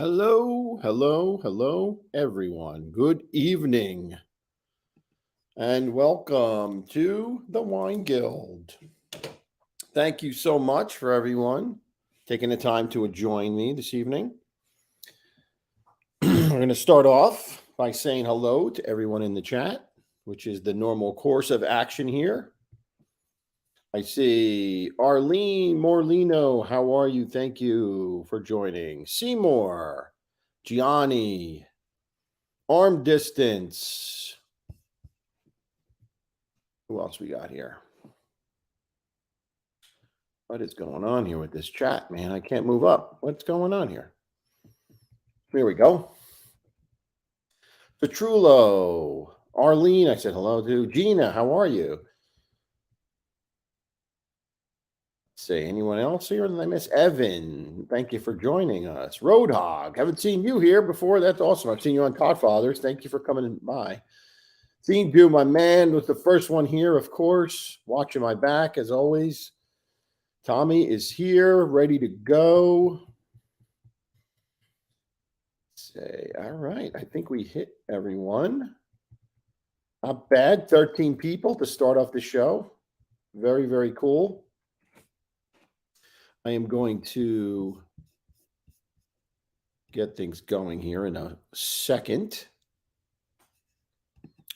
Hello, hello, hello, everyone. Good evening, and welcome to the Wine Guild. Thank you so much for everyone taking the time to join me this evening. We're going to start off by saying hello to everyone in the chat, which is the normal course of action here. I see Arlene Morlino. How are you? Thank you for joining. Seymour, Gianni, Arm Distance. Who else we got here? What is going on here with this chat, man? I can't move up. What's going on here? Here we go. Petrullo. Arlene, I said hello to. Gina, how are you? Say anyone else here? Did I miss Evan? Thank you for joining us. Roadhog, haven't seen you here before. That's awesome. I've seen you on Codfathers. Thank you for coming by. Seeing you, my man, was the first one here, of course. Watching my back as always. Tommy is here, ready to go. Say, all right. I think we hit everyone. Not bad. 13 people to start off the show. Very, very cool. I am going to get things going here in a second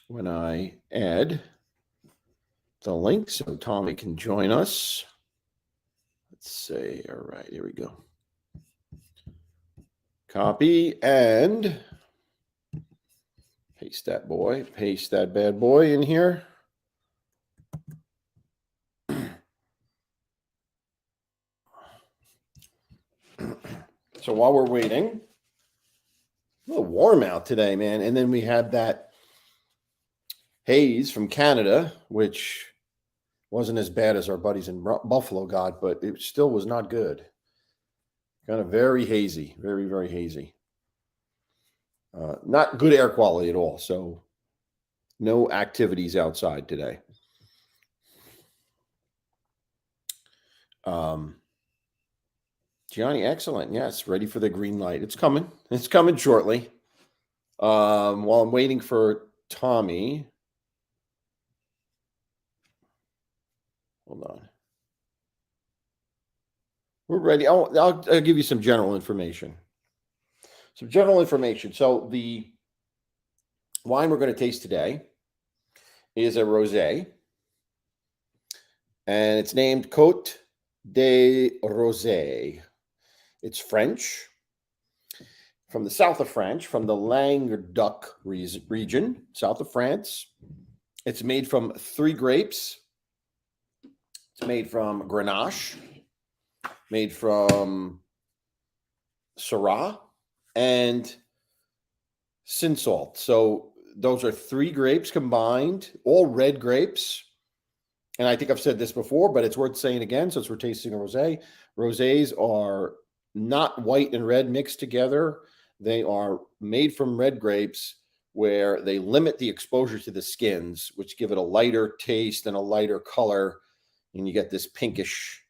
when I add the link so Tommy can join us. Let's say, all right, here we go. Copy and paste that boy, paste that bad boy in here. So while we're waiting, a little warm out today, man. And then we had that haze from Canada, which wasn't as bad as our buddies in Buffalo got, but it still was not good. Kind of very hazy, very, very hazy. Not good air quality at all. So no activities outside today. Gianni, excellent. Yes, ready for the green light. It's coming. It's coming shortly. While I'm waiting for Tommy. Hold on. We're ready. I'll give you some general information. So the wine we're going to taste today is a rosé, and it's named Cotes de Rosé. It's French, from the south of France, from the Languedoc region, south of France. It's made from 3 grapes. It's made from Grenache, made from Syrah, and Cinsault. So those are 3 grapes combined, all red grapes. And I think I've said this before, but it's worth saying again since we're tasting a rosé. Rosés are not white and red mixed together. They are made from red grapes where they limit the exposure to the skins, which give it a lighter taste and a lighter color. And you get this pinkish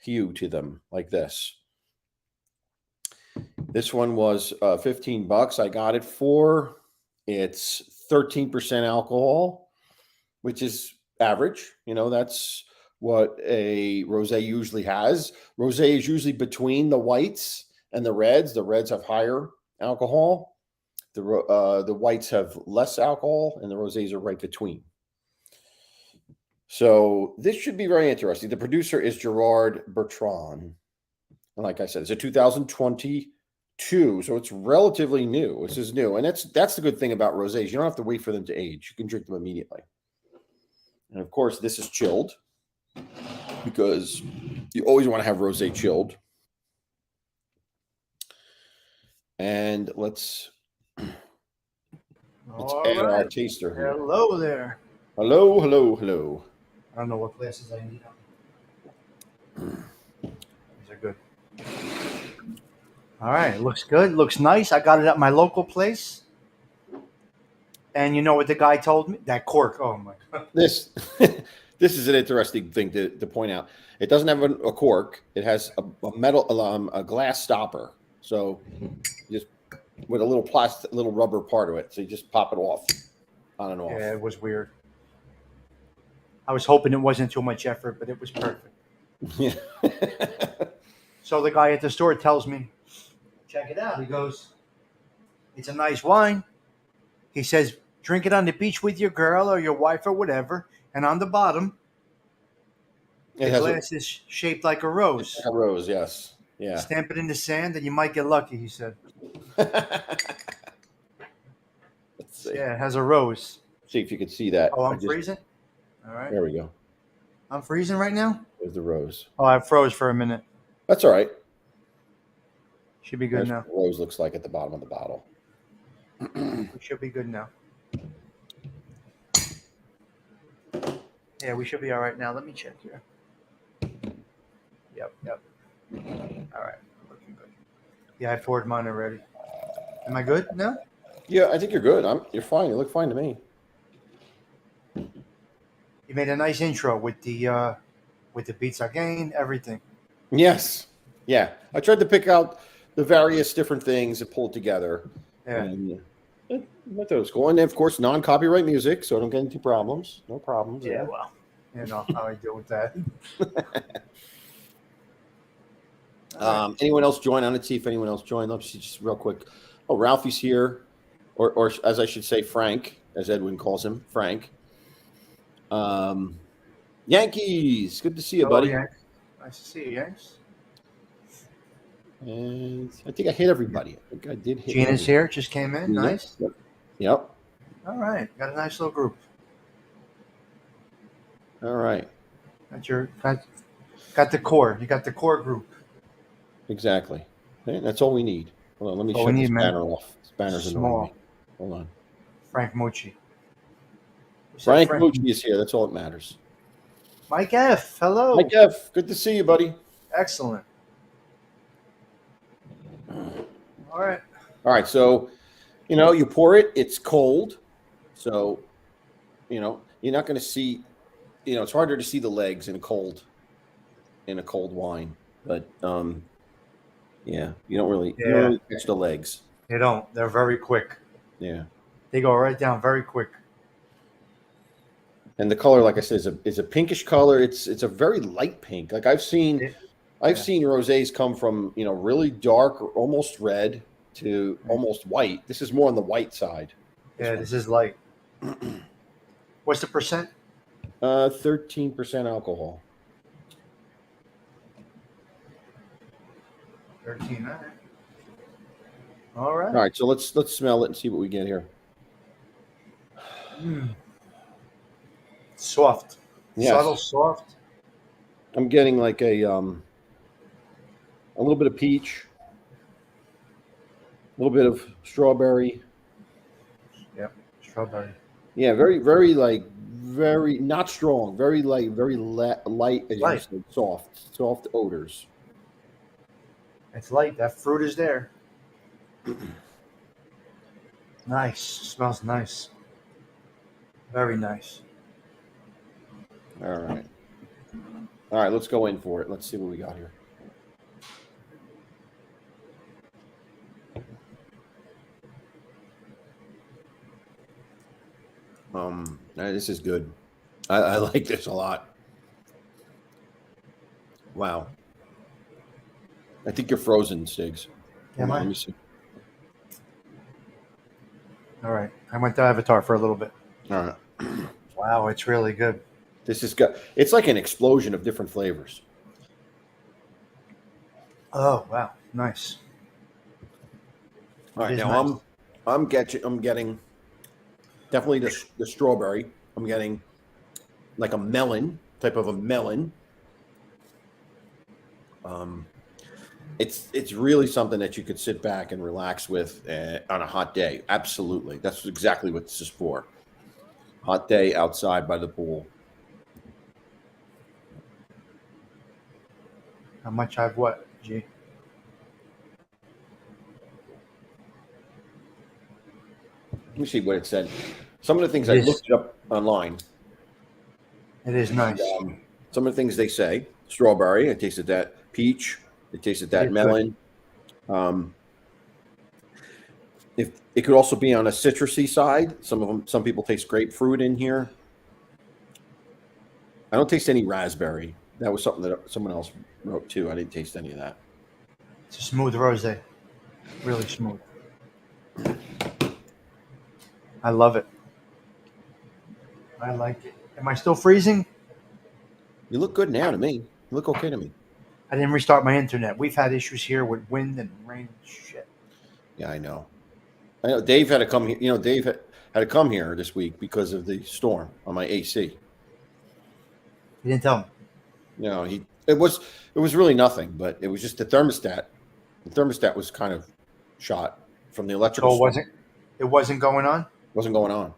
hue to them like this. This one was $15. I got it for, it's 13% alcohol, which is average. You know, that's what a rosé usually has. Rosé is usually between the whites and the reds. The reds have higher alcohol. The whites have less alcohol, and the rosés are right between. So this should be very interesting. The producer is Gerard Bertrand. And like I said, it's a 2022, so it's relatively new. This is new. And that's the good thing about rosés. You don't have to wait for them to age. You can drink them immediately. And of course, this is chilled because you always want to have rosé chilled. And let's add our taster here. Hello there. Hello, hello, hello. I don't know what glasses I need. These are good. All right, looks good. Looks nice. I got it at my local place. And you know what the guy told me? That cork. Oh my God. This is an interesting thing to point out. It doesn't have a cork. It has a metal, a glass stopper. So you just with a little plastic, little rubber part of it. So you just pop it off, on and off. Yeah, it was weird. I was hoping it wasn't too much effort, but it was perfect. Yeah. So the guy at the store tells me, check it out. He goes, it's a nice wine. He says, drink it on the beach with your girl or your wife or whatever. And on the bottom, the glass is shaped like a rose. A rose, yes. Yeah. Stamp it in the sand and you might get lucky, he said. Let's see. Yeah, it has a rose. See if you can see that. Oh, I'm freezing? All right. There we go. I'm freezing right now? There's the rose. Oh, I froze for a minute. That's all right. Should be good now. What rose looks like at the bottom of the bottle. We should be good now. Yeah, we should be all right now. Let me check here. Yep. All right. Looking good. Yeah, I poured mine already. Am I good now? Yeah, I think you're good. You're fine. You look fine to me. You made a nice intro with the pizza again, everything. Yes. Yeah. I tried to pick out the various different things and pull it together. Yeah. And I thought it was cool. And of course, non-copyright music, so I don't get into problems. No problems. Yeah, well, you know how I deal with that. Anyone else join? I'm going to see if anyone else joined. Let's see just real quick. Oh, Ralphie's here. Or as I should say, Frank, as Edwin calls him, Frank. Yankees. Good to see you, buddy. Yanks. Nice to see you, Yanks. And I think I hit everybody. I think I did hit Gina's everybody. here, just came in. Nice. Yep. All right. Got a nice little group. All right. Got the core. You got the core group. Exactly. Okay, that's all we need. Hold on, let me All shut we this need, man. banner off. This banner's annoying Small. me. Hold on. Frank Mucci. Frank Mucci is here. That's all that matters. Mike F. Hello. Mike F. Good to see you, buddy. Excellent. All right. All right. So, you pour it. It's cold. So, you're not going to see, it's harder to see the legs in a cold wine. But, yeah, you don't really catch the legs. They don't. They're very quick. Yeah. They go right down very quick. And the color, like I said, is a pinkish color. It's a very light pink. Like I've seen rosés come from really dark or almost red to almost white. This is more on the white side. Yeah, this is light. What's the percent? 13% alcohol. 13. All right. All right. So let's smell it and see what we get here. Soft. Yes. Subtle, soft. I'm getting like a little bit of peach, a little bit of strawberry. Yep, strawberry. Yeah, very, very very not strong, very light, very light, as you said, soft odors. It's light. That fruit is there. Nice. Smells nice. Very nice. All right. Let's go in for it. Let's see what we got here. This is good. I like this a lot. Wow. I think you're frozen, Stiggs. Am I? Let me see. All right. I went to Avatar for a little bit. All right. Wow, it's really good. It's like an explosion of different flavors. Oh, wow. Nice. All right, now nice. I'm getting definitely the strawberry. I'm getting like a melon, type of a melon. It's really something that you could sit back and relax with on a hot day. Absolutely. That's exactly what this is for. Hot day outside by the pool. How much I've what, G? Let me see what it said. Some of the things I looked up online. It is nice. Some of the things they say: strawberry. I tasted that. Peach. I tasted that. Melon. If it could also be on a citrusy side. Some people taste grapefruit in here. I don't taste any raspberry. That was something that someone else wrote too. I didn't taste any of that. It's a smooth rosé, really smooth. I love it. I like it. Am I still freezing? You look good now to me. You look okay to me. I didn't restart my internet. We've had issues here with wind and rain. Shit. Yeah, I know. Dave had to come here. Dave had to come here this week because of the storm on my AC. You didn't tell me. It was really nothing, but it was just the thermostat. The thermostat was kind of shot from the electrical. So it wasn't going on? Wasn't going on.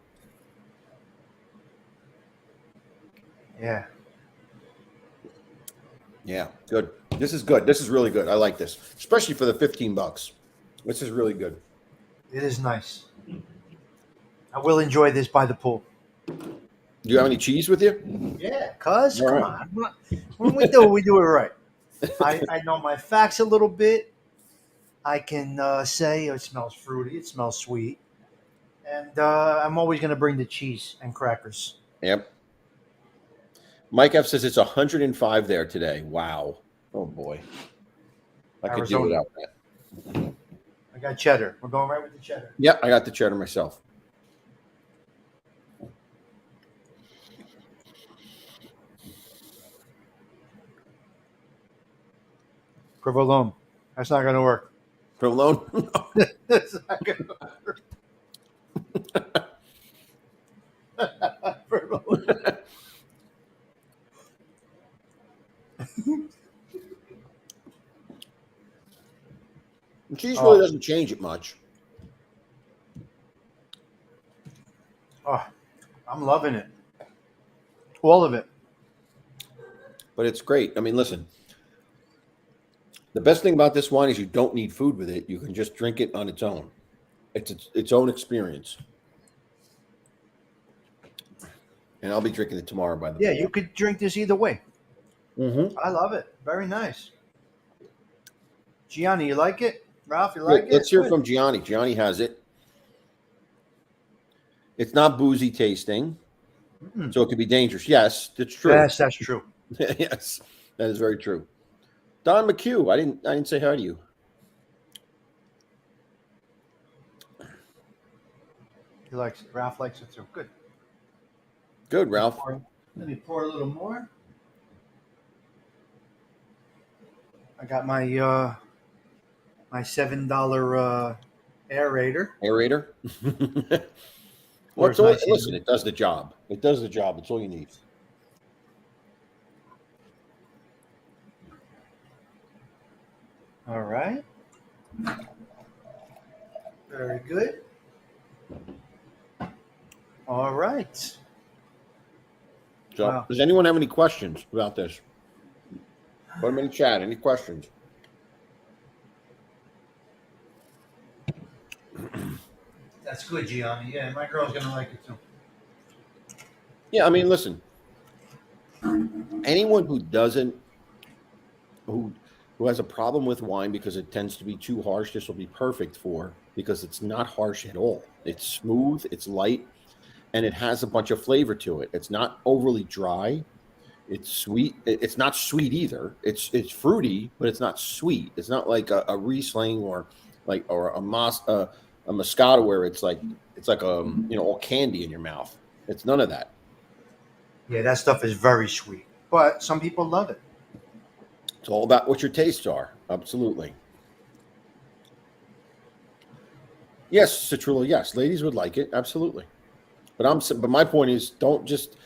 Yeah. Yeah, good. This is good. This is really good. I like this, especially for the $15. This is really good. It is nice. I will enjoy this by the pool. Do you have any cheese with you? Yeah, cuz All come right. on. When we do it right. I know my facts a little bit. I can say it smells fruity, it smells sweet, and I'm always going to bring the cheese and crackers. Yep. Mike F says it's 105 there today. Wow. Oh boy. I could do without that. I got cheddar. We're going right with the cheddar. Yeah, I got the cheddar myself. Provolone. That's not going to work. Provolone? That's not going to work. Provolone. The cheese really doesn't change it much. Oh, I'm loving it. All of it. But it's great. I mean, listen. The best thing about this wine is you don't need food with it. You can just drink it on its own. It's its own experience. And I'll be drinking it tomorrow, by the way. Yeah, you could drink this either way. Mm-hmm. I love it. Very nice. Gianni, you like it? Ralph, you like it? Let's hear Good. from Gianni. Gianni has it. It's not boozy tasting, so it could be dangerous. Yes, that's true. Yes, that's true. Yes, that is very true. Don McHugh, I didn't say hi to you. He likes it. Ralph likes it too. Good. Good, Ralph. Let me pour a little more. I got my my $7 aerator. Aerator. Listen, it does the job. It does the job. It's all you need. All right. Very good. All right. So, Wow. Does anyone have any questions about this? Put them in the chat. Any questions? That's good, Gianni. Yeah, my girl's going to like it too. Yeah, I mean, listen. Anyone who doesn't, who has a problem with wine because it tends to be too harsh, this will be perfect for, because it's not harsh at all. It's smooth, it's light, and it has a bunch of flavor to it. It's not overly dry. It's sweet. It's not sweet either. It's fruity, but it's not sweet. It's not like a Riesling or a Moscato where it's like all candy in your mouth. It's none of that. Yeah, that stuff is very sweet, but some people love it. It's all about what your tastes are. Absolutely. Yes, Citrullo. Yes, ladies would like it. Absolutely. But my point is, don't just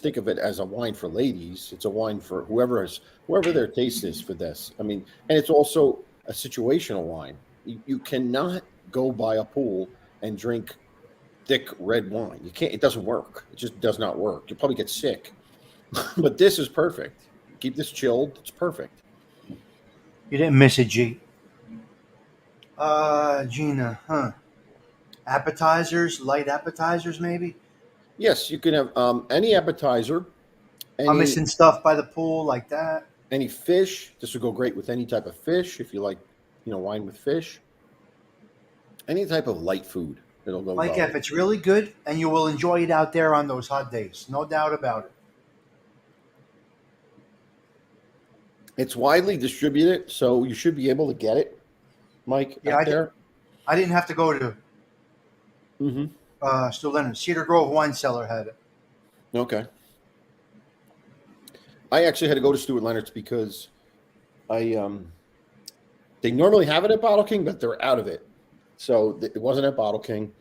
think of it as a wine for ladies. It's a wine for whoever their taste is for this. I mean, and it's also a situational wine. You cannot go by a pool and drink thick red wine. You can't. It doesn't work. It just does not work. You'll probably get sick. But this is perfect. Keep this chilled. It's perfect. You didn't miss it, G. Gina, huh? Appetizers, light appetizers, maybe? Yes, you can have any appetizer. Hummus and stuff by the pool like that. Any fish. This would go great with any type of fish if you like wine with fish, any type of light food, it'll go Like well. if it's really good, and you will enjoy it out there on those hot days, no doubt about it. It's widely distributed, so you should be able to get it, Mike, Yeah, out there. I didn't have to go to Mm-hmm. Stu Leonard. Cedar Grove Wine Cellar had it. Okay. I actually had to go to Stuart Leonard's because they normally have it at Bottle King, but they're out of it. So it wasn't at Bottle King.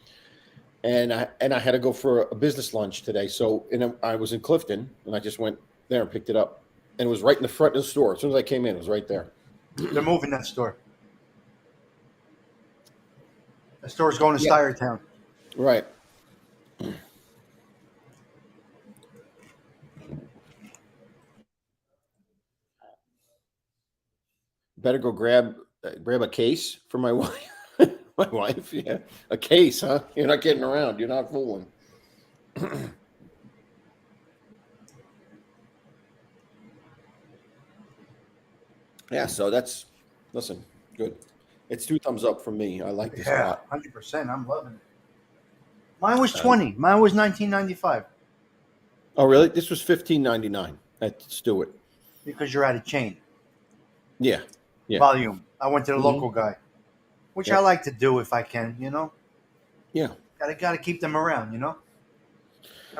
And I had to go for a business lunch today. So I was in Clifton, and I just went there and picked it up. And it was right in the front of the store. As soon as I came in, it was right there. They're moving that store. The store's going to Yeah. Stuyertown. Right. Better go grab a case for my wife. My wife, yeah. A case, huh? You're not kidding around. You're not fooling. Yeah, so listen, good. It's 2 thumbs up from me. I like this a Yeah, lot. 100%. I'm loving it. Mine was 20. Mine was 1995 Oh, really? This was $15.99 at Stewart. because you're out of chain. Yeah. Yeah. Volume. I went to the Mhm. local guy, which Yep. I like to do if I can, Yeah. Gotta keep them around, I'd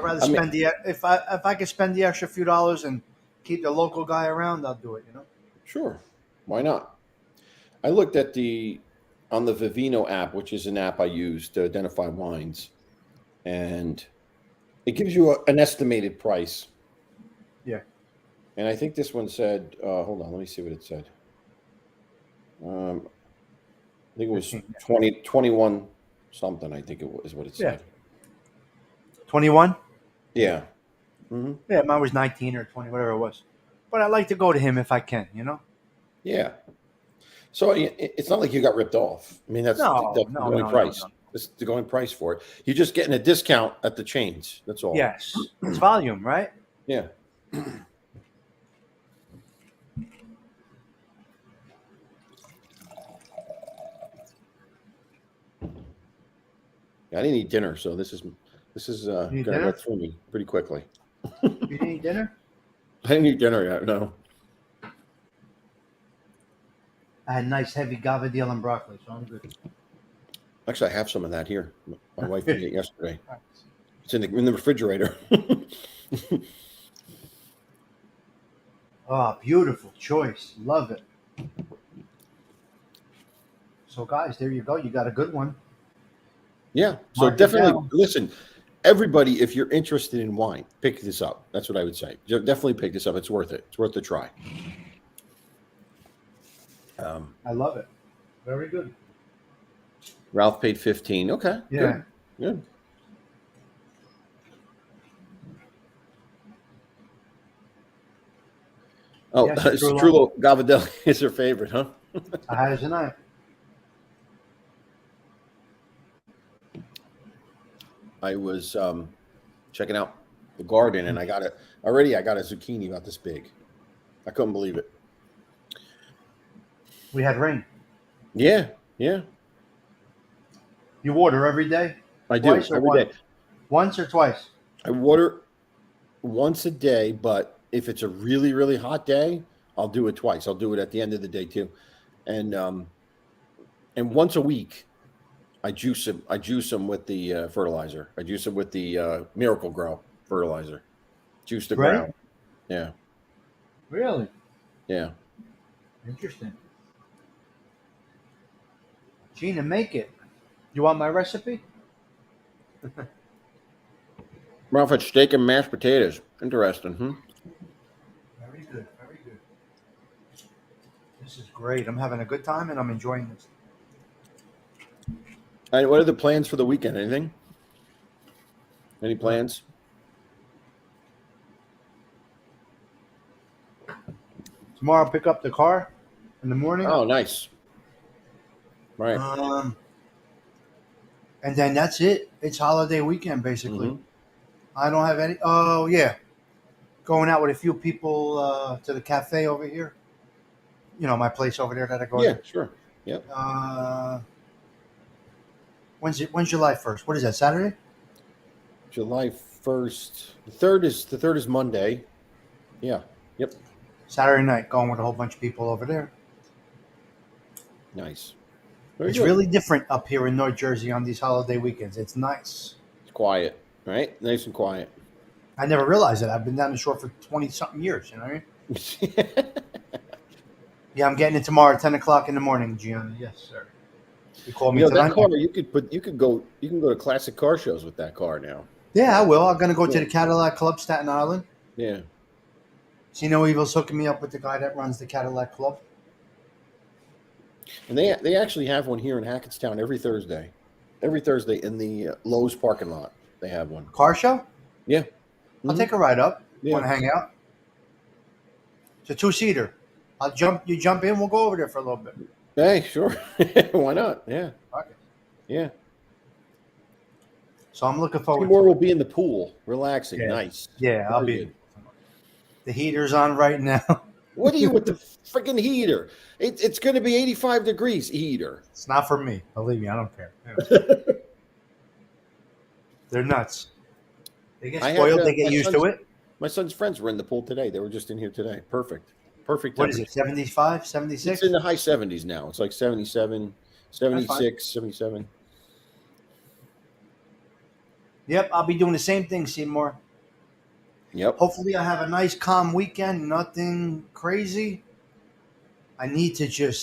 rather I mean- spend if I could spend the extra few dollars and keep the local guy around, I'll do it, Sure. Why not? I looked at on the Vivino app, which is an app I use to identify wines, and it gives you an estimated price. Yeah. And I think this one said, hold on, let me see what it said. I think it was 21 something, I think it was what it said. 21? Yeah. Mm-hmm. Yeah, mine was 19 or 20, whatever it was. But I like to go to him if I can, Yeah. So it's not like you got ripped off. I mean, that's the going price. No. It's the going price for it. You're just getting a discount at the chains. That's all. Yes. It's volume, right? Yeah. I didn't eat dinner, so this is going to go through me pretty quickly. You didn't eat dinner? I didn't eat dinner yet. No. I had nice heavy gavadil and broccoli, so I'm good. Actually, I have some of that here. My wife ate it yesterday. It's in the refrigerator. Oh, beautiful choice. Love it. So, guys, there you go. You got a good one. Yeah. So definitely listen. Everybody, if you're interested in wine, pick this up. That's what I would say. Definitely pick this up. It's worth it. It's worth the try. I love it. Very good. Ralph paid 15. Okay. Yeah. Good. Oh, Yes, Citrullo Gavadelli is her favorite, huh? I had it tonight. I was checking out the garden, and I got a zucchini about this big. I couldn't believe it. We had rain. Yeah, yeah. You water every day? I do every day. Once or twice? I water once a day, but if it's a really, really hot day, I'll do it twice. I'll do it at the end of the day too, and once a week, I juice them. I juice them with the fertilizer. I juice them with the Miracle Grow fertilizer. Juice the ground. Yeah. Really? Yeah. Interesting. Gina, make it. You want my recipe? Ralph had steak and mashed potatoes. Interesting. Very good. Very good. This is great. I'm having a good time and I'm enjoying this. And what are the plans for the weekend? Anything? Any plans? Tomorrow I'll pick up the car in the morning. Oh, nice. Right. And then that's it. It's holiday weekend, basically. Mm-hmm. I don't have any. Oh, yeah. Going out with a few people to the cafe over here. My place over there that I go to. Yeah, sure. Yep. When's July 1st? What is that? Saturday? July 1st. The third is Monday. Yeah. Yep. Saturday night. Going with a whole bunch of people over there. Nice. Very It's good. really different up here in North Jersey on these holiday weekends. It's nice. It's quiet, right? Nice and quiet. I never realized it. I've been down the shore for 20-something years. You know what I mean? Yeah, I'm getting it tomorrow at 10 o'clock in the morning, Gianna. Yes, sir. You called me You know, tonight? that car you can go to classic car shows with that car now. Yeah, I will. I'm going to go to Yeah. the Cadillac Club, Staten Island. Yeah. See, No Evil's hooking me up with the guy that runs the Cadillac Club. And they actually have one here in Hackettstown every Thursday. Every Thursday in the Lowe's parking lot, they have one. Car show? Yeah. I'll take a ride up. Yeah. Want to hang out? It's a 2-seater. You jump in, we'll go over there for a little bit. Hey, sure. Why not? Yeah. Okay. Yeah. So I'm looking forward Timur to will it. be in the pool, relaxing. Yeah. Nice. Yeah, I'll Very be. good. The heater's on right now. What are you with the freaking heater? It's going to be 85 degrees heater. It's not for me. Believe me, I don't care. They're nuts. They get spoiled. They get used to it. My son's friends were in the pool today. They were just in here today. Perfect. What is it, 75, 76? It's in the high 70s now. It's like 77, 76, 77. Yep, I'll be doing the same thing, Seymour. Yep. Hopefully I have a nice, calm weekend. Nothing crazy. I need to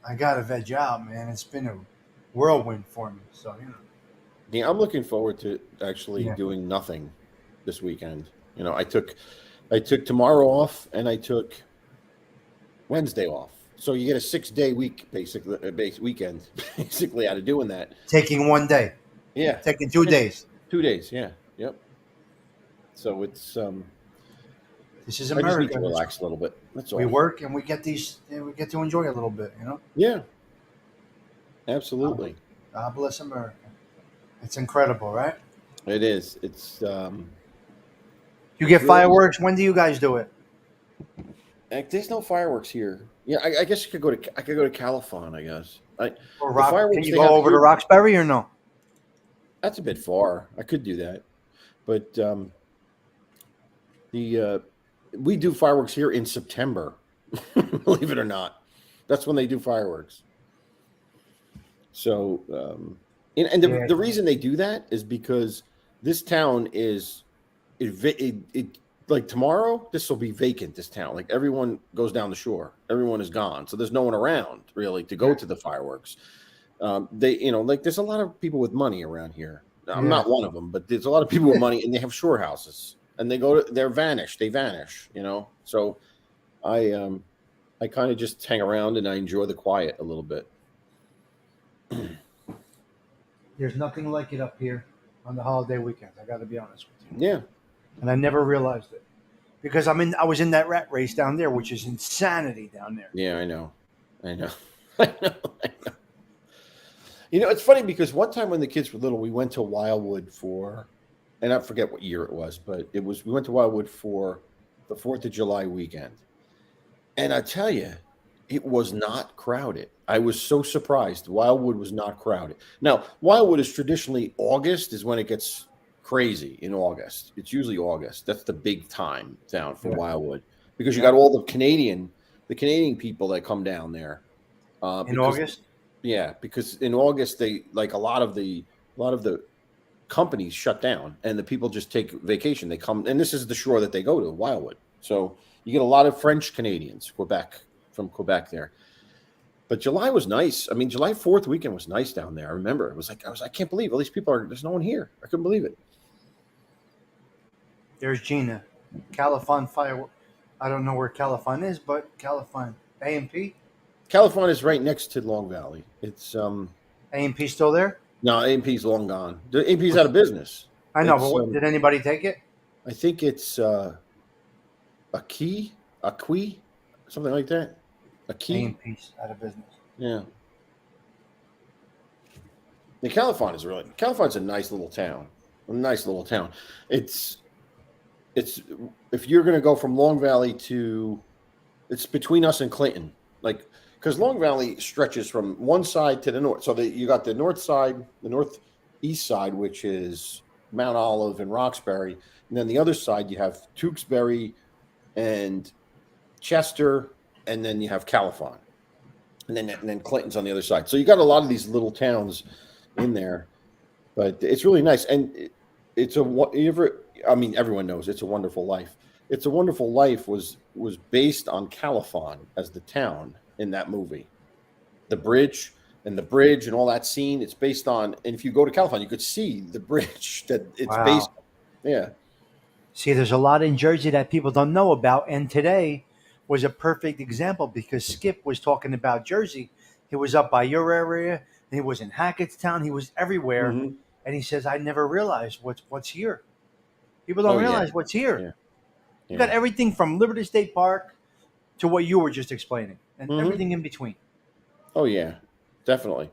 I got to veg out, man. It's been a whirlwind for me. So, you know. Yeah, I'm looking forward to actually doing nothing this weekend. You know, I took tomorrow off and I took Wednesday off. So you get a 6-day week, weekend, basically out of doing that. Taking one day. Yeah. Taking 2 days. 2 days, yeah. Yep. So it's this is I just need America. to relax a little bit. That's all. We work and we get to enjoy a little bit, you know? Yeah. Absolutely. God bless America. It's incredible, right? It is. It's You get fireworks. When do you guys do it? there's no fireworks here. Yeah, I guess I could go to Califon, I guess. Or fireworks can you they go have over to here- Roxbury or no? That's a bit far. I could do that. But we do fireworks here in September. Believe it or not. That's when they do fireworks. So the reason they do that is because this town is like tomorrow, this will be vacant, this town. Like everyone goes down the shore. Everyone is gone. So there's no one around really to go to the fireworks. There's a lot of people with money around here. I'm not one of them, but there's a lot of people with money and they have shore houses and they vanish. They vanish, you know? So I kind of just hang around and I enjoy the quiet a little bit. There's nothing like it up here on the holiday weekends. I got to be honest with you. Yeah. And I never realized it because I was in that rat race down there, which is insanity down there. Yeah, I know. I know. You know, it's funny because one time when the kids were little, we went to Wildwood and I forget what year it was, but we went to Wildwood for the 4th of July weekend. And I tell you, it was not crowded. I was so surprised. Wildwood was not crowded. Now, Wildwood is traditionally August is when it gets crazy in August. It's usually August. That's the big time down for Wildwood because you got all the Canadian people that come down there. In August? Yeah, because in August they like a lot of the companies shut down and the people just take vacation. They come and this is the shore that they go to, Wildwood. So you get a lot of French Canadians, from Quebec there. But July was nice. I mean, July 4th weekend was nice down there. I remember I can't believe all these people there's no one here. I couldn't believe it. There's Gina. Califon firework. I don't know where Califon is, but Califon. A&P? Califon is right next to Long Valley. It's A&P still there? No, A&P's long gone. The A&P's out of business. I know, but did anybody take it? I think it's a key, something like that. A key. A&P's out of business. Yeah. The Califon's a nice little town. It's if you're going to go from Long Valley it's between us and Clinton. Like because Long Valley stretches from one side to the north. So you got the north side, the northeast side, which is Mount Olive and Roxbury, and then the other side you have Tewksbury and Chester, and then you have Califon, and then Clinton's on the other side. So you got a lot of these little towns in there, but it's really nice. And everyone knows It's a Wonderful Life. It's a Wonderful Life was based on Califon as the town in that movie. The bridge and all that scene, it's based on, and if you go to Califon, you could see the bridge that it's based on. Yeah. See, there's a lot in Jersey that people don't know about, and today was a perfect example because Skip was talking about Jersey. He was up by your area, and he was in Hackettstown. He was everywhere, and he says, "I never realized what's here. People don't realize what's here. Yeah. You got everything from Liberty State Park to what you were just explaining, and everything in between." Oh yeah, definitely.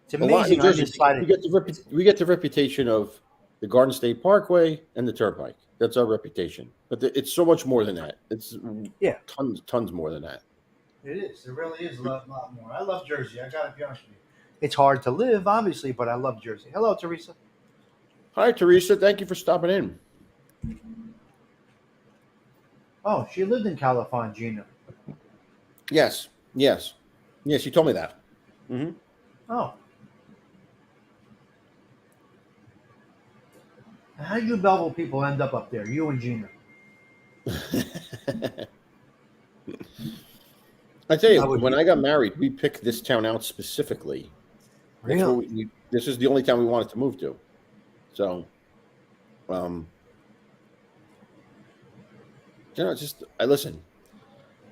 It's amazing. We get the reputation of the Garden State Parkway and the Turnpike. That's our reputation. But it's so much more than that. It's tons more than that. It is. There really is a lot more. I love Jersey. I got to be honest with you. It's hard to live, obviously, but I love Jersey. Hello, Teresa. Hi, Teresa. Thank you for stopping in. Oh, she lived in Califon, Gina. Yes. You told me that. Mm-hmm. Oh. How did you Belleville people end up there? You and Gina. I tell you, when I got married, we picked this town out specifically. Really? This is the only town we wanted to move to. So, listen.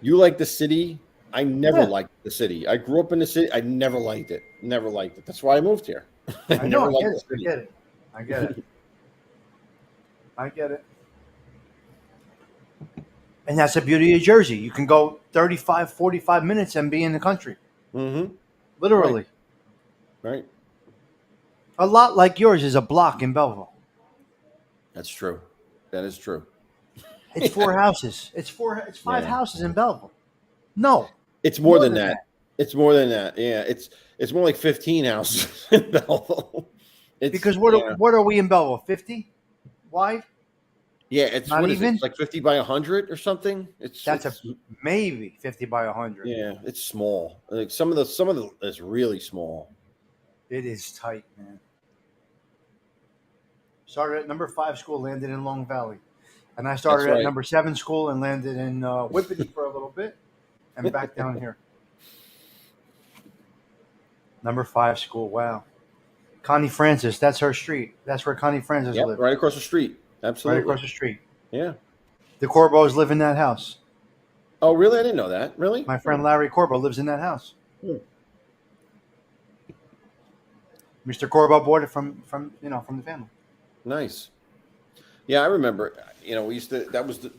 You like the city. I never liked the city. I grew up in the city. I never liked it. Never liked it. That's why I moved here. I get it. I get it. And that's the beauty of Jersey. You can go 35, 45 minutes and be in the country. Mm-hmm. Literally. Right. A lot like yours is a block in Belleville. That's true. That is true. It's 4 houses. It's 5 houses in Belleville. No. It's more than that. It's more than that. Yeah. It's more like 15 houses in Belleville. Because what are we in Belleville? 50 wide? Yeah, it's not even. It's like 50 by 100 or something. Maybe 50 by 100. Yeah, it's small. Like some of the is really small. It is tight, man. Started at number 5 school, landed in Long Valley, and I started at number 7 school and landed in Whippany for a little bit, and back down here. Number 5 school. Wow. Connie Francis, that's her street. That's where Connie Francis lived. Right across the street. Absolutely. Right across the street. Yeah. The Corbos live in that house. Oh, really? I didn't know that. Really? My friend Larry Corbo lives in that house. Mr. Corbo bought it from the family. Nice. Yeah, I remember. We used to.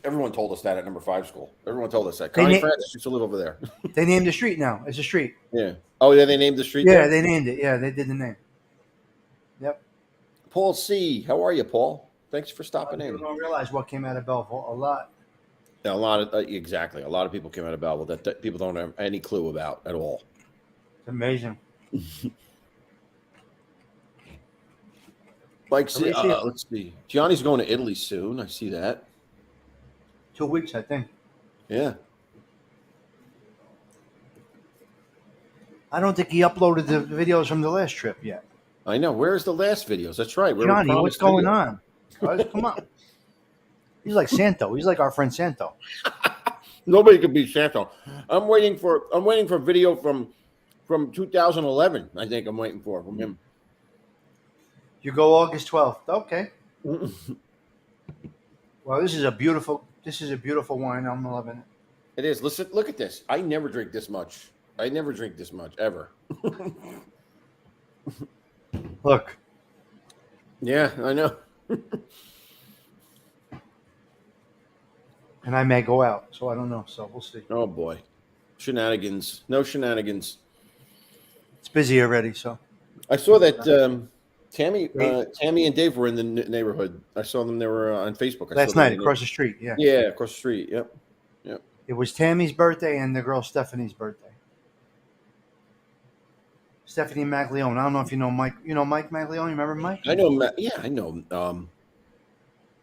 Everyone told us that at number 5 school. Everyone told us that. Connie Francis used to live over there. They named the street now. It's a street. Yeah. Oh, yeah. They named the street. Yeah, they named it. Yeah, they did the name. Yep. Paul C. How are you, Paul? Thanks for stopping in. People don't realize what came out of Belleville. A lot. Yeah, a lot of exactly. A lot of people came out of Belleville that people don't have any clue about at all. It's amazing. Let's see. Gianni's going to Italy soon. I see that. 2 weeks, I think. Yeah. I don't think he uploaded the videos from the last trip yet. I know. Where's the last videos? That's right. Johnny, what's going on? Guys, come on. He's like Santo. He's like our friend Santo. Nobody could beat Santo. I'm waiting for video from 2011. I think I'm waiting for from him. You go August 12th. Okay. Well, this is a beautiful wine. I'm loving it. It is. Listen, look at this. I never drink this much. Ever. Look. Yeah, I know. And I may go out, so I don't know. So we'll see. Oh boy, shenanigans! No shenanigans. It's busy already. So I saw that Tammy and Dave were in the neighborhood. I saw them. They were on Facebook last night across the street. Yeah. Yeah, across the street. Yep. It was Tammy's birthday and the girl Stephanie's birthday. Stephanie Maglione. I don't know if you know Mike. You know Mike Maglione? You remember Mike? I know. Yeah, I know.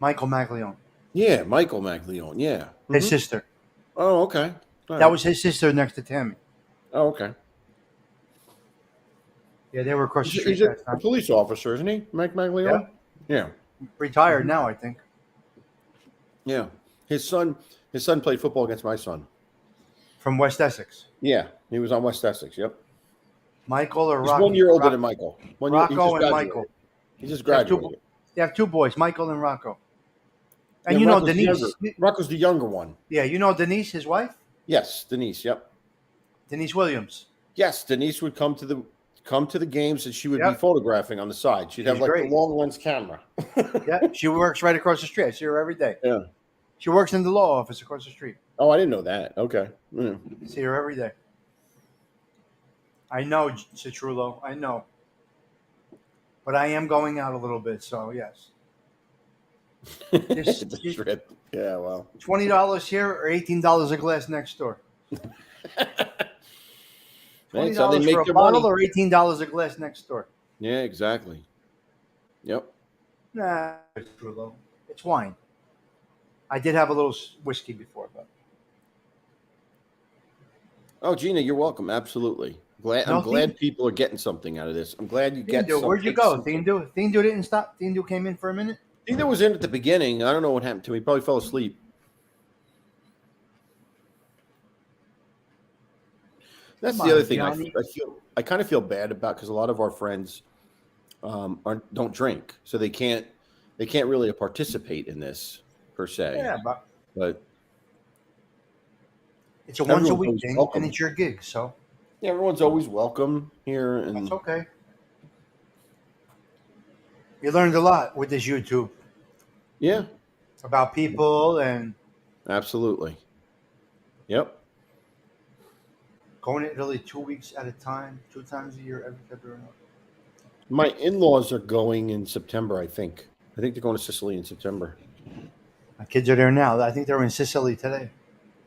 Michael Maglione. Yeah, Michael Maglione. Yeah. His Mhm. sister. Oh, okay. All That right. was his sister next to Tammy. Oh, okay. Yeah, they were across the street He's that a time. police officer, isn't he, Mike Yeah. Maglione? Yeah. Retired Mhm. now, I think. Yeah. His son played football against my son. From West Essex. Yeah, he was on West Essex. Yep. Michael or He's 1 year older than Michael. 1 year. He Rocco just and Michael. graduated. He just They have graduated. they have two boys, Michael and Rocco. Yeah, And you know Rocco's the younger. Denise. Rocco's the younger one. Yeah, you know Denise, his wife? Yes, Denise. Yep. Denise Williams. Yes, Denise would come to the games, and she would be Yep. photographing on the side. She'd have She's like great. the long lens camera. Yeah, she works right across the street. I see her every day. Yeah. She works in the law office across the street. Oh, I didn't know that. Okay. Yeah. I see her every day. I know, Citrullo. I know. But I am going out a little bit, so yes. It's a trip. Yeah. Well. $20 here or $18 a glass next door. That's how they $20 make for a their bottle money. or $18 a glass next door. Yeah. Exactly. Yep. Nah, Citrullo. It's wine. I did have a little whiskey before, but Oh, Gina, you're welcome. Absolutely. I'm glad people are getting something out of this. I'm glad you get something. Where'd you go? Thindu didn't stop. Thindu came in for a minute. Either was in at the beginning. I don't know what happened to him. He probably fell asleep. That's Come the other on, thing Johnny. I kind of feel bad about, because a lot of our friends don't drink, so they can't really participate in this per se. Yeah, But it's a once a everyone's week always thing, welcome. and it's your gig, so yeah, everyone's always welcome here, and that's okay. You learned a lot with this YouTube yeah, about people and absolutely. Yep. going to Italy 2 weeks at a time, 2 times a year, every February. My in-laws are going in September. I think they're going to Sicily in September. My kids are there now. I think they're in Sicily today.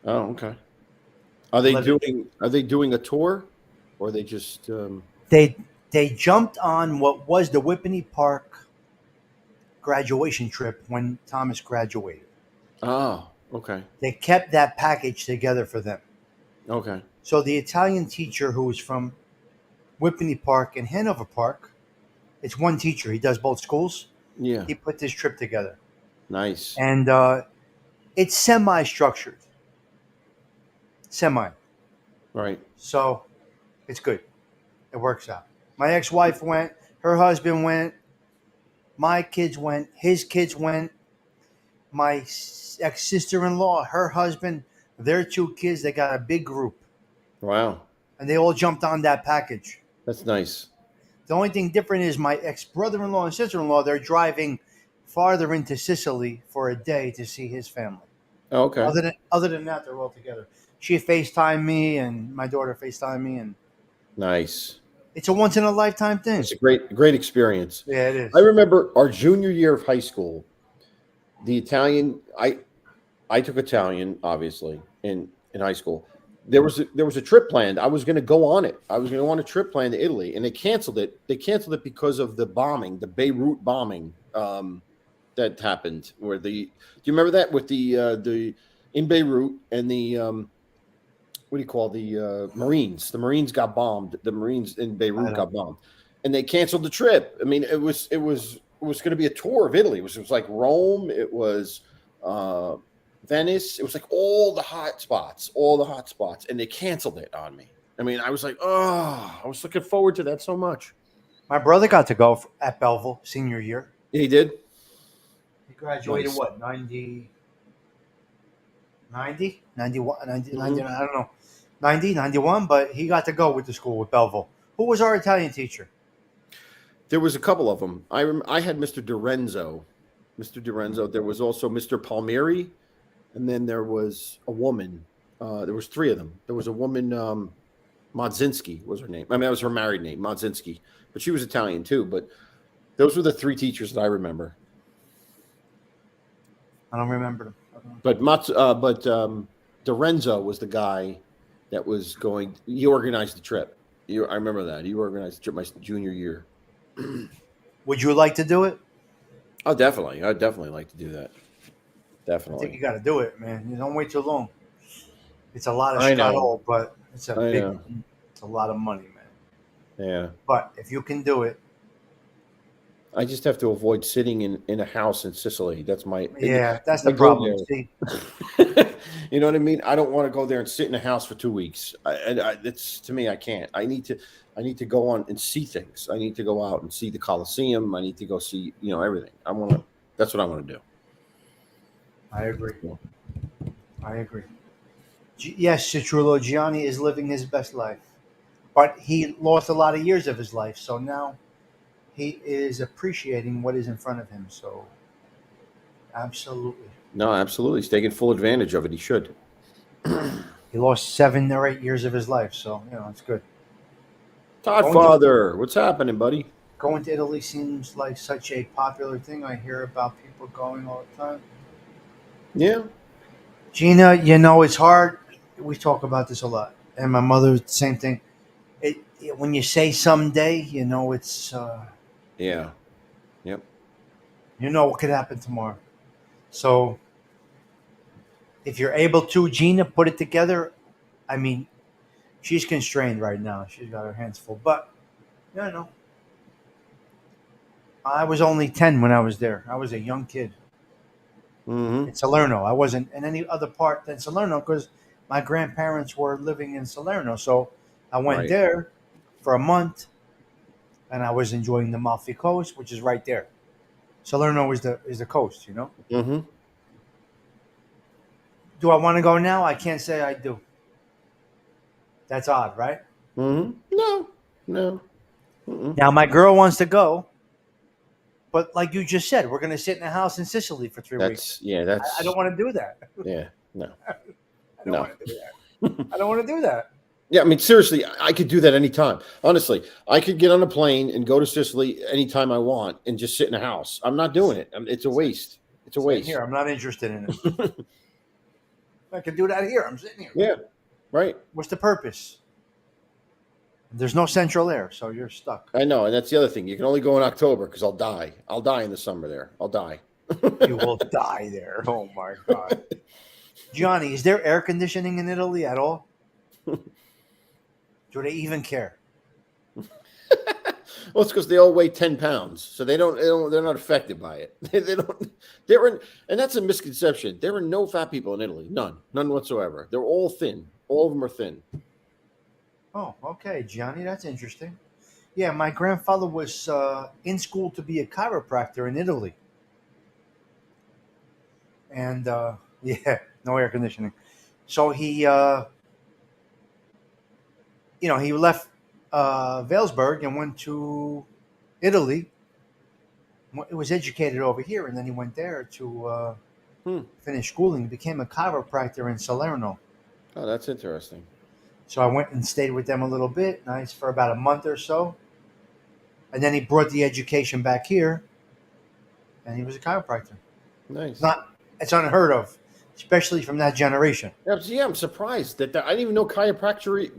Oh, okay. Are they doing a tour, or are they just? They jumped on what was the Whippany Park graduation trip when Thomas graduated. Oh, okay. They kept that package together for them. Okay. So the Italian teacher who was from Whippany Park and Hanover Park, it's one teacher. He does both schools. Yeah. He put this trip together. Nice. And it's semi-structured. Semi. Right. So it's good. It works out. My ex-wife went. Her husband went. My kids went. His kids went. My ex-sister-in-law, her husband, their 2 kids, they got a big group. Wow. And they all jumped on that package. That's nice. The only thing different is my ex-brother-in-law and sister-in-law, they're driving farther into Sicily for a day to see his family. Oh, okay. Other than that, they're all together. She FaceTimed me and my daughter FaceTimed me, and Nice. it's a once-in-a-lifetime thing. It's a great experience. Yeah, it is. I remember our junior year of high school. The Italian. I took Italian, obviously, in high school. There was a trip planned. I was going to go on it. I was going to go on a trip planned to Italy, and they canceled it. They canceled it because of the bombing, the Beirut bombing that happened. Do you remember that with the in Beirut and the what do you call the Marines? The Marines got bombed. The Marines in Beirut got bombed, and they canceled the trip. I mean, it was going to be a tour of Italy. It was like Rome. It was Venice. It was like all the hot spots, and they canceled it on me. I mean, I was like, oh, I was looking forward to that so much. My brother got to go at Belleville senior year. He did. He graduated Nice. what, 90, 91, 90, 90, I don't know, 90, 91, but he got to go with the school with Belleville. Who was our Italian teacher? There was a couple of them. I had Mr. Dorenzo. There was also Mr. Palmieri, and then there was a woman. There was 3 of them. There was a woman, Modzinski was her name. I mean, that was her married name, Modzinski. But she was Italian too. But those were the 3 teachers that I remember. I don't remember them. But Dorenzo was the guy that was going. He organized the trip. I remember that. You organized my junior year. Would you like to do it? Oh, definitely. I'd definitely like to do that. I think Definitely. you got to do it, man. You don't wait too long. It's a lot of I know. scuttle, but it's a I big, know. it's a lot of money, man. Yeah. But if you can do it, I just have to avoid sitting in a house in Sicily. That's my. yeah, If that's I the go problem. See, there, you know what I mean. I don't want to go there and sit in a house for 2 weeks. It's to me. I can't. I need to go on and see things. I need to go out and see the Colosseum. I need to go see everything. I want to. That's what I want to do. I agree. Yeah. I agree. Yes, Citrulo Gianni is living his best life, but he lost a lot of years of his life, so now he is appreciating what is in front of him. So, absolutely, No, absolutely. He's taking full advantage of it. He should. he lost 7 or 8 years of his life, so it's good. Todd Going to Father, what's happening, buddy? going to Italy seems like such a popular thing. I hear about people going all the time. Yeah. Gina, it's hard. We talk about this a lot, and my mother, same thing. When you say someday, it's Yeah. Yep. what could happen tomorrow. So if you're able to, Gina, put it together. I mean, she's constrained right now. She's got her hands full. But I was only 10 when I was there. I was a young kid Mm-hmm. in Salerno. I wasn't in any other part than Salerno because my grandparents were living in Salerno. So I went Right. there for a month, and I was enjoying the Amalfi Coast, which is right there. Salerno is the coast. Mm-hmm. Do I want to go now? I can't say I do. That's odd, right? Mm-hmm. No. No. Mm-mm. Now my girl wants to go, but like you just said, we're going to sit in a house in Sicily for 3 weeks. Yeah. I don't want to do that. Yeah. No. I don't No. want to do that. I don't want to do that. Yeah. I mean, seriously, I could do that anytime. Honestly, I could get on a plane and go to Sicily anytime I want and just sit in a house. I'm not doing it. It's a waste. It's a Sitting waste. here, I'm not interested in it. I can do that here. I'm sitting here. Yeah. Right. What's the purpose? There's no central air, so you're stuck. I know, and that's the other thing. You can only go in October because I'll die. I'll die in the summer there. I'll die. You will die there. Oh my God. Johnny, is there air conditioning in Italy at all? Do they even care? Well, it's because they all weigh 10 pounds, so they're not affected by it. They don't. And that's a misconception. There are no fat people in Italy. None whatsoever. They're all thin. All of them are thin. Oh, okay, Johnny, that's interesting. Yeah, my grandfather was in school to be a chiropractor in Italy, and yeah, no air conditioning. So he left Valesburg and went to Italy. He was educated over here, and then he went there to finish schooling. He became a chiropractor in Salerno. Oh, that's interesting. So I went and stayed with them a little bit, nice for about a month or so. And then he brought the education back here, and he was a chiropractor. Nice. It's unheard of, especially from that generation. Yeah, I'm surprised that I didn't even know chiropractic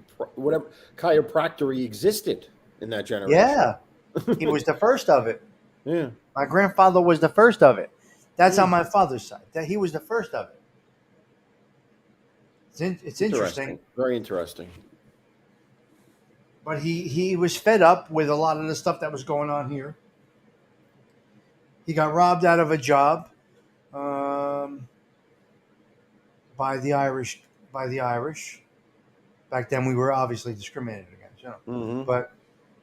existed in that generation. Yeah, he was the first of it. Yeah. My grandfather was the first of it. That's on my father's side. That he was the first of it. It's interesting. Very interesting. But he was fed up with a lot of the stuff that was going on here. He got robbed out of a job by the Irish. Back then, we were obviously discriminated against. Mm-hmm. But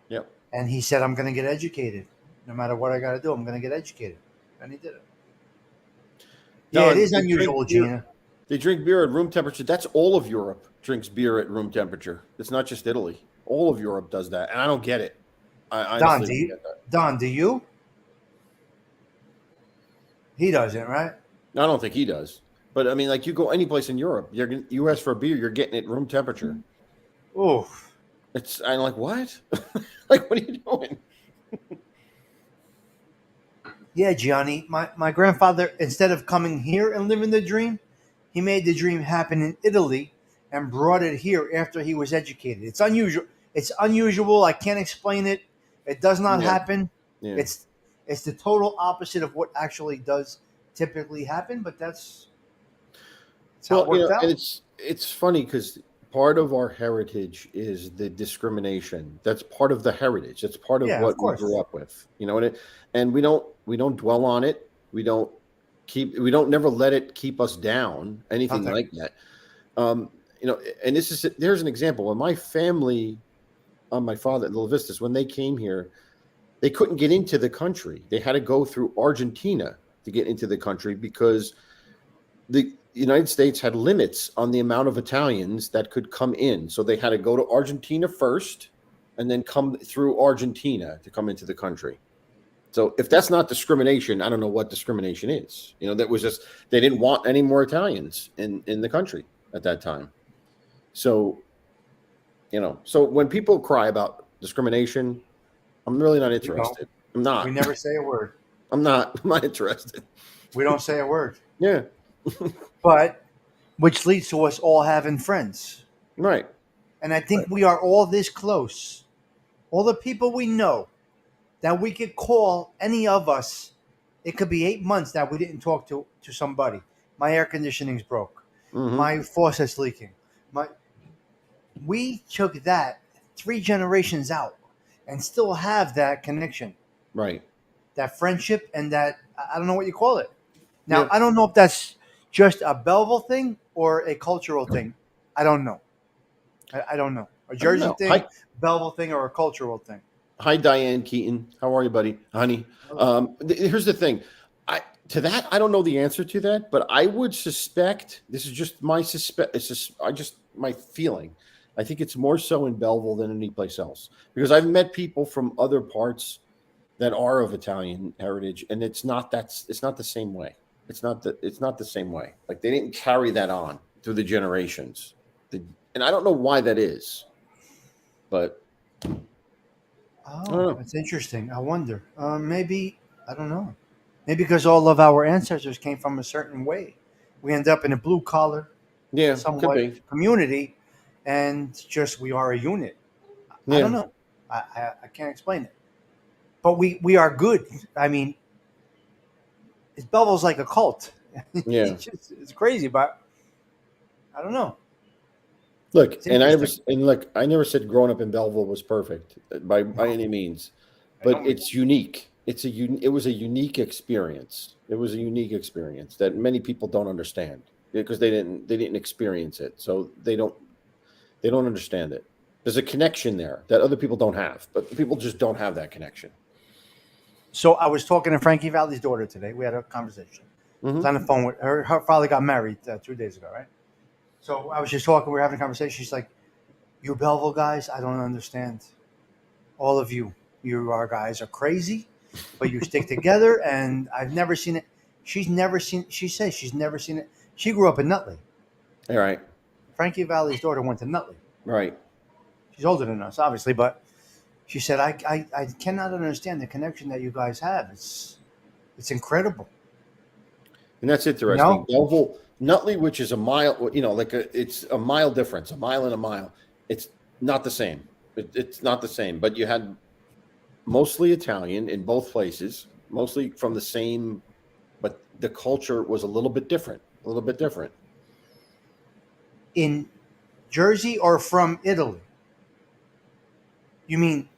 yep. And he said, "I'm going to get educated. No matter what I got to do, I'm going to get educated." And he did it. No, yeah, it is unusual, Gina. They drink beer at room temperature. That's all of Europe drinks beer at room temperature. It's not just Italy. All of Europe does that, and I don't get it. Don, do you? He doesn't, right? I don't think he does. But I mean, like you go any place in Europe, you ask for a beer, you're getting it room temperature. Oof. I'm like, what? Like, what are you doing? Yeah, Gianni. My grandfather, instead of coming here and living the dream, he made the dream happen in Italy and brought it here after he was educated. It's unusual. It's unusual. I can't explain it. It does not Yeah. happen. Yeah. It's the total opposite of what actually does typically happen, but that's how it Well, worked and out. it's funny because part of our heritage is the discrimination. That's part of the heritage. That's part of Yeah, of what we course. grew up with. And we don't dwell on it. We don't never let it keep us down, anything Nothing. like that. And there's an example. When my family on my father, the Levistas, when they came here, they couldn't get into the country. They had to go through Argentina to get into the country because the United States had limits on the amount of Italians that could come in. So they had to go to Argentina first and then come through Argentina to come into the country. So if that's not discrimination, I don't know what discrimination is. That was just they didn't want any more Italians in the country at that time. So, so when people cry about discrimination, I'm really not We don't. interested. I'm We not. never say a word. I'm not interested. We don't say a word. Yeah. But which leads to us all having friends. Right. And I think Right. we are all this close. All the people we know that we could call, any of us, it could be 8 months that we didn't talk to somebody. My air conditioning's broke. Hmm. My faucet's leaking. We took that 3 generations out and still have that connection, Right. that friendship, and that, I don't know what you call it. Now, Yeah. I don't know if that's just a Belleville thing or a cultural thing. I don't know. I don't know. A I don't Jersey know. thing, Belleville thing, or a cultural thing. Hi, Diane Keaton. How are you, buddy? Honey. Here's the thing. I don't know the answer to that, but I would suspect this is just my suspect. It's just my feeling. I think it's more so in Belleville than any place else because I've met people from other parts that are of Italian heritage, and it's not the same way. It's not the same way. Like they didn't carry that on through the generations, and I don't know why that is, but I don't Oh, know. that's interesting. I wonder. Maybe, I don't know. Maybe because all of our ancestors came from a certain way. We end up in a blue collar, Yeah, could somewhat be. community, and just we are a unit. I don't Yeah, know. I can't explain it. But we are good. I mean, Belleville's like a cult. yeah. It's crazy, but I don't know. Look, It's interesting. I never said growing up in Belleville was perfect by No, any means, by but no means. it's unique. It was a unique experience. It was a unique experience that many people don't understand because they didn't experience it, so they don't understand it. There's a connection there that other people don't have, but people just don't have that connection. So I was talking to Frankie Valley's daughter today. We had a conversation. I was Hmm. on the phone with her. Her father got married 2 days ago, right? So I was just talking. We were having a conversation. She's like, "You Belleville guys, I don't understand. All of you are guys are crazy, but you stick together." And I've never seen it. She's never seen. She says she's never seen it. She grew up in Nutley. All right, Frankie Valley's daughter went to Nutley. right, She's older than us, obviously, but she said, I cannot understand the connection that you guys have. It's incredible. and that's You interesting. know? Belleville, Nutley, which is a mile, it's a mile difference, a mile and a mile. It's not the same. It's not the same. But you had mostly Italian in both places, mostly from the same, but the culture was a little bit different. A little bit different. In Jersey or from Italy? You mean,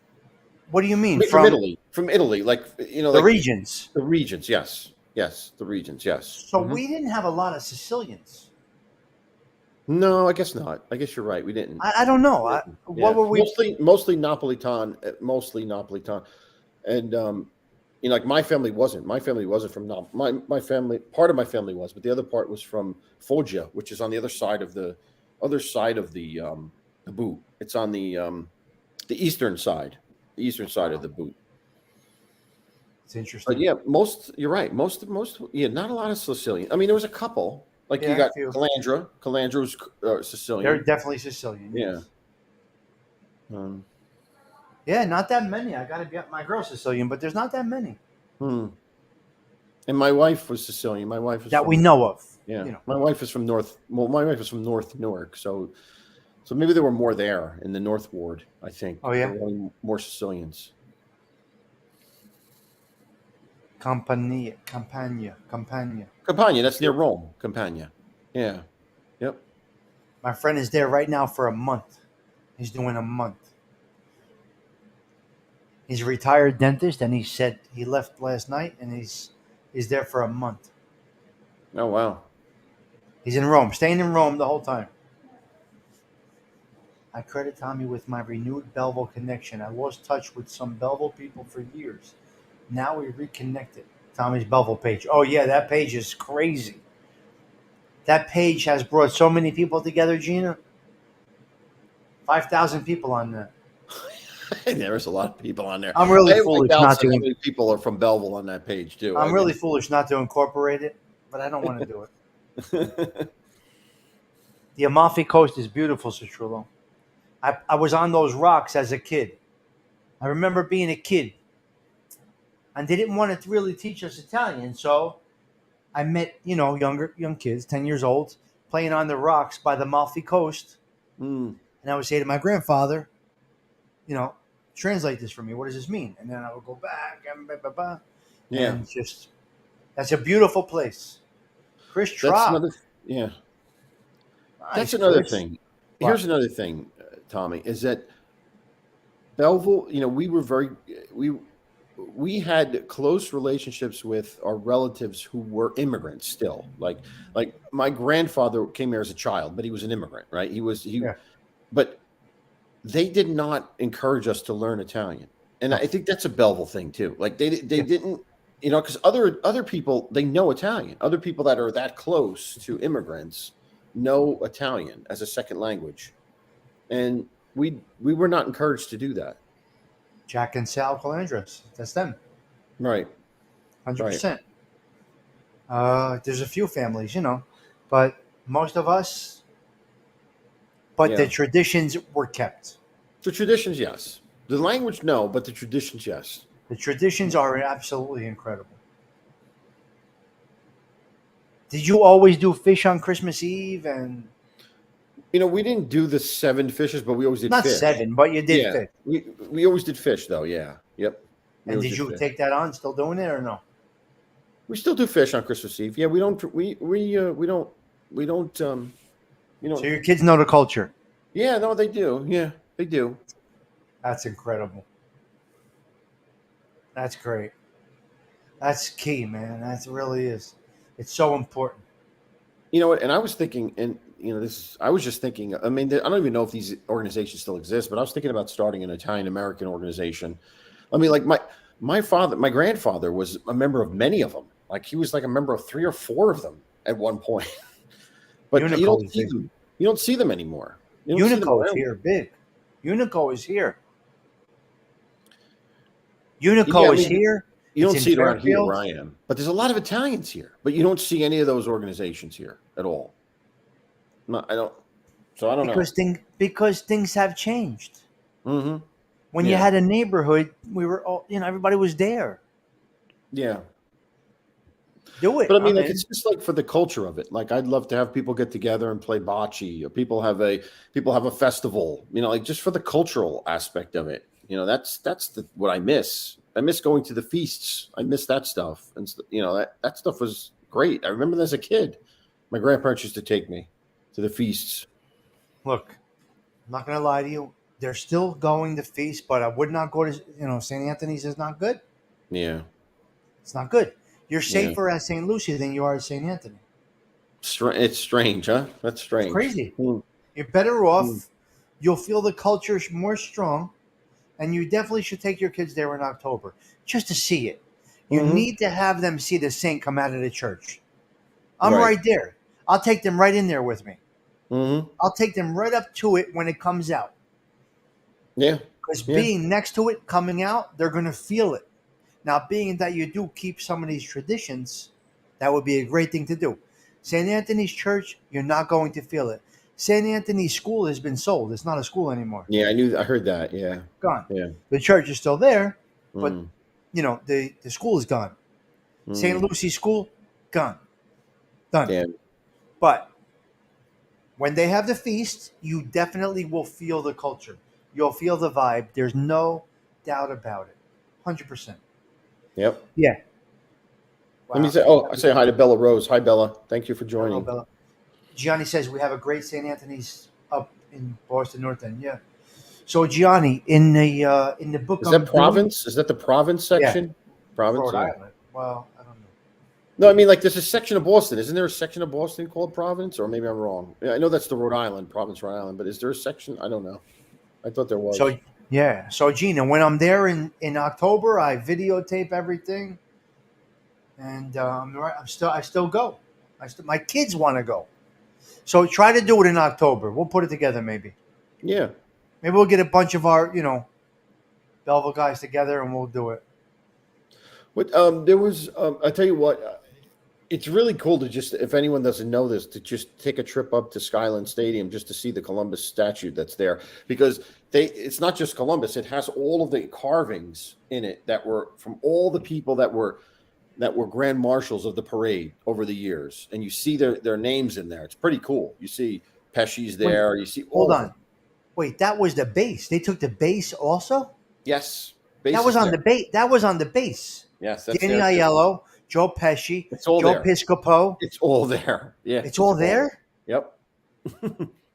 what do you I mean? mean, from From Italy, like the like regions? the regions. Yes, yes, the regions. Yes. So Hmm. we didn't have a lot of Sicilians. No, I guess not. I guess you're right. We didn't. I don't know. What Yeah, were we? mostly Napolitan, mostly Napolitan, and like my family wasn't. My family wasn't from my family. Part of my family was, but the other part was from Foggia, which is on the other side of the boot. It's on the eastern side of the boot. It's But interesting. yeah, you're right. Most yeah, not a lot of Sicilian. I mean, there was a couple. Like you Yeah, a got few. Calandra. Calandra was They're Sicilian. definitely Sicilian. Yeah. Yes. Um, Yeah, not that many. I got to get my girl Sicilian, but there's not that many hmm. And my wife was Sicilian. My wife was that we from know of. yeah. You know. My wife is from North. Well, my wife is from North Newark, so So maybe there were more there in the North Ward. I think Oh, there yeah? were more Sicilians. Campania. Campania, that's near Rome. Campania. Yeah. Yep. My friend is there right now for a month. He's doing a month. He's a retired dentist, and he said he left last night, and he's there for a month. Oh wow. He's in Rome, staying in Rome the whole time. I credit Tommy with my renewed Belleville connection. I lost touch with some Belleville people for years. Now we reconnected. Tommy's Belleville page. Oh yeah, that page is crazy. That page has brought so many people together, Gina. 5,000 people on that. There's a lot of people on there. I'm really I have my foolish doubts not on how to. many people are from Belleville on that page too. I'm really foolish not to incorporate it, but I don't want to do it. The Amalfi Coast is beautiful, Citrullo. I was on those rocks as a kid. I remember being a kid, and they didn't want to really teach us Italian, so I met young kids, 10 years old, playing on the rocks by the Amalfi Coast, Mm, and I would say to my grandfather, translate this for me. What does this mean? And then I would go back and yeah. and just that's a beautiful place. Chris That's Trop. another. Yeah. That's Nice, another Chris. thing. What? Here's another thing, Tommy, is that Belleville, we had close relationships with our relatives who were immigrants still. Like my grandfather came here as a child, but he was an immigrant, right? Yeah. But they did not encourage us to learn Italian. And I think that's a Belleville thing too. Like they didn't, because other people, they know Italian. Other people that are that close to immigrants know Italian as a second language. And we were not encouraged to do that. Jack and Sal Calandras. That's them. Right. 100%. There's a few families, but most of us, Yeah. the traditions were kept. The traditions, yes. The language, no, but the traditions, yes. The traditions are absolutely incredible. Did you always do fish on Christmas Eve? And We didn't do the 7 fishes, but we always did not fish. 7, but you did Yeah. fish. We always did fish though, yeah. Yep. We And always did you fish. take that on? Still doing it or no? We still do fish on Christmas Eve. Yeah, we don't So your kids know the culture. Yeah, no, they do. Yeah, they do. That's incredible. That's great. That's key, man. That really is. It's so important. You know what? And I was thinking, and I was just thinking. I mean, I don't even know if these organizations still exist, but I was thinking about starting an Italian American organization. I mean, like my grandfather was a member of many of them. Like he was like a member of 3 or 4 of them at one point. But Unico you don't is see big. them. You don't see them anymore. You don't see them Unico is around. here, big. Unico is here. Yeah, I Unico is mean, here. You don't It's in see it around here Fairfield. where I am, but there's a lot of Italians here. But you don't see any of those organizations here at all. No, I don't. So I don't Because things have changed. know. Mm-hmm. When you had a neighborhood, we were all, everybody was there. Yeah. Do it. But I mean, I'm like in. it's just like for the culture of it. Like I'd love to have people get together and play bocce, or people have a festival. Like just for the cultural aspect of it. That's what I miss. I miss going to the feasts. I miss that stuff, and that stuff was great. I remember as a kid, my grandparents used to take me to the feasts. Look, I'm not going to lie to you. They're still going to feast, but I would not go to, St. Anthony's is not good. Yeah. It's not good. You're safer at St. Lucie than you are at St. Anthony. It's strange, huh? That's strange. It's crazy. Mm. You're better off. You'll feel the culture more strong, and you definitely should take your kids there in October just to see it. You need to have them see the saint come out of the church. I'm right there. I'll take them right in there with me. Mm-hmm. I'll take them right up to it when it comes out. Yeah. Because being next to it, coming out, they're going to feel it. Now, being that you do keep some of these traditions, that would be a great thing to do. St. Anthony's Church, you're not going to feel it. St. Anthony's School has been sold. It's not a school anymore. Yeah, I heard that. Yeah. Gone. Yeah. The church is still there, but, the school is gone. St. Lucie School, gone. Done. Damn. But when they have the feast, you definitely will feel the culture. You'll feel the vibe. There's no doubt about it. 100%. Yep. Yeah. Let me Wow. say. Oh, I say hi to Bella Rose. Hi, Bella. Thank you for Hello, joining. Bella. Gianni says we have a great St. Anthony's up in Boston North End. Yeah. So Gianni, in the book Is I'm that doing, Province? Is that the Province yeah, section? Province. Rhode Yeah. Island. Well, I don't know. No, I mean like there's a section of Boston. Isn't there a section of Boston called Province? Or maybe I'm wrong. Yeah, I know that's the Rhode Island, Province, Rhode Island. But is there a section? I don't know. I thought there was. So yeah. So Gina, when I'm there in October, I videotape everything, and I still go. My kids want to go. So try to do it in October. We'll put it together maybe. Yeah. Maybe we'll get a bunch of our Belleville guys together and we'll do it. But there was. I tell you what. It's really cool to just, if anyone doesn't know this, to just take a trip up to Skyline Stadium just to see the Columbus statue that's there, because it's not just Columbus, it has all of the carvings in it that were from all the people that were grand marshals of the parade over the years, and you see their names in there. It's pretty cool. You see Pesci's Wait, there, you see hold all of on. them. Wait, that was the base. They took the base also? Yes, That base was is on there. the base. That was on the base. Yes, that's Danny there too. Aiello, Joe Pesci, It's all Joe there. Piscopo. It's all there. Yeah, It's all there? Yep.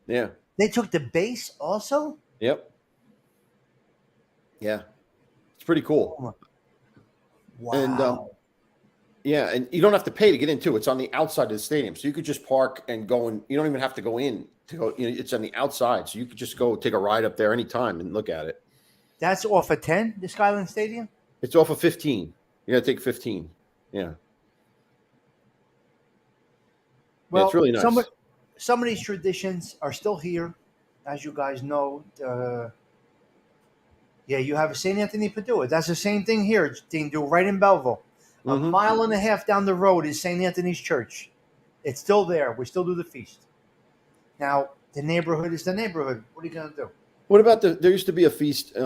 Yeah. They took the base also? Yep. Yeah. It's pretty cool. Oh my- And Wow. yeah, and you don't have to pay to get in too. It's on the outside of the stadium, so you could just park and go, and you don't even have to go in to go. It's on the outside, so you could just go take a ride up there anytime and look at it. That's off of 10, the Skyline Stadium? It's off of 15. You got to take 15. Yeah. Yeah, it's Well, really nice. some of these traditions are still here, as you guys know. Yeah, you have a St. Anthony Padua. That's the same thing here. They do right in Belleville. A Mhm. mile and a half down the road is St. Anthony's Church. It's still there. We still do the feast. Now, the neighborhood is the neighborhood. What are you going to do? What about there used to be a feast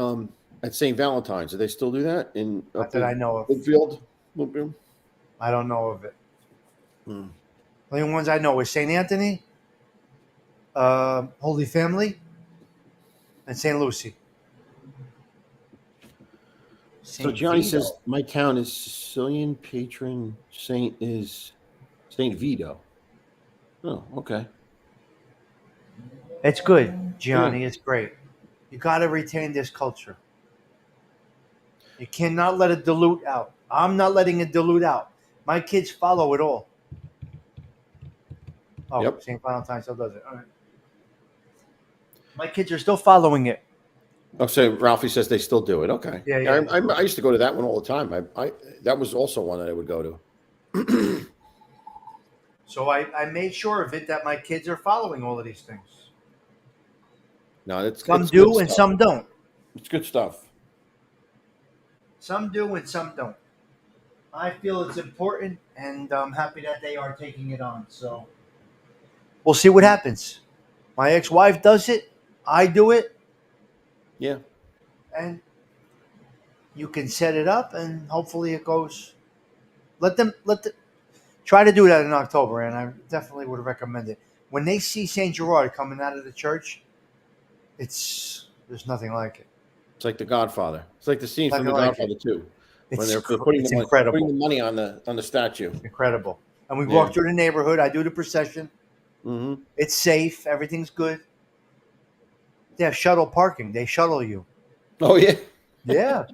at St. Valentine's. Do they still do that Not that I know of. Woodfield? I don't know of it. Hmm. The only ones I know is St. Anthony, Holy Family, and St. Lucie. So St. Johnny Vito. says my town is Sicilian patron saint is Saint Vito. Oh, okay. It's good, Gianni. It's great. You got to retain this culture. You cannot let it dilute out. I'm not letting it dilute out. My kids follow it all. Oh, Yep. St. Valentine's still does it. All right. My kids are still following it. Oh, so Ralphie says they still do it. Okay. Yeah. I used to go to that one all the time. I that was also one that I would go to. So I made sure of it that my kids are following all of these things. No, Some it's do good and stuff. some don't. It's good stuff. Some do and some don't. I feel it's important, and I'm happy that they are taking it on. So we'll see what happens. My ex-wife does it. I do it. Yeah. And you can set it up, and hopefully it goes. Try to do that in October, and I definitely would recommend it. When they see Saint Gerard coming out of the church, there's nothing like it. It's like The Godfather. It's like the scene from Nothing The like Godfather 2 when It's they're putting the incredible, money on the statue. incredible. And we Yeah. walk through the neighborhood. I do the procession. Mm-hmm. It's safe. Everything's good. They have shuttle parking. They shuttle you. Oh yeah. Yeah.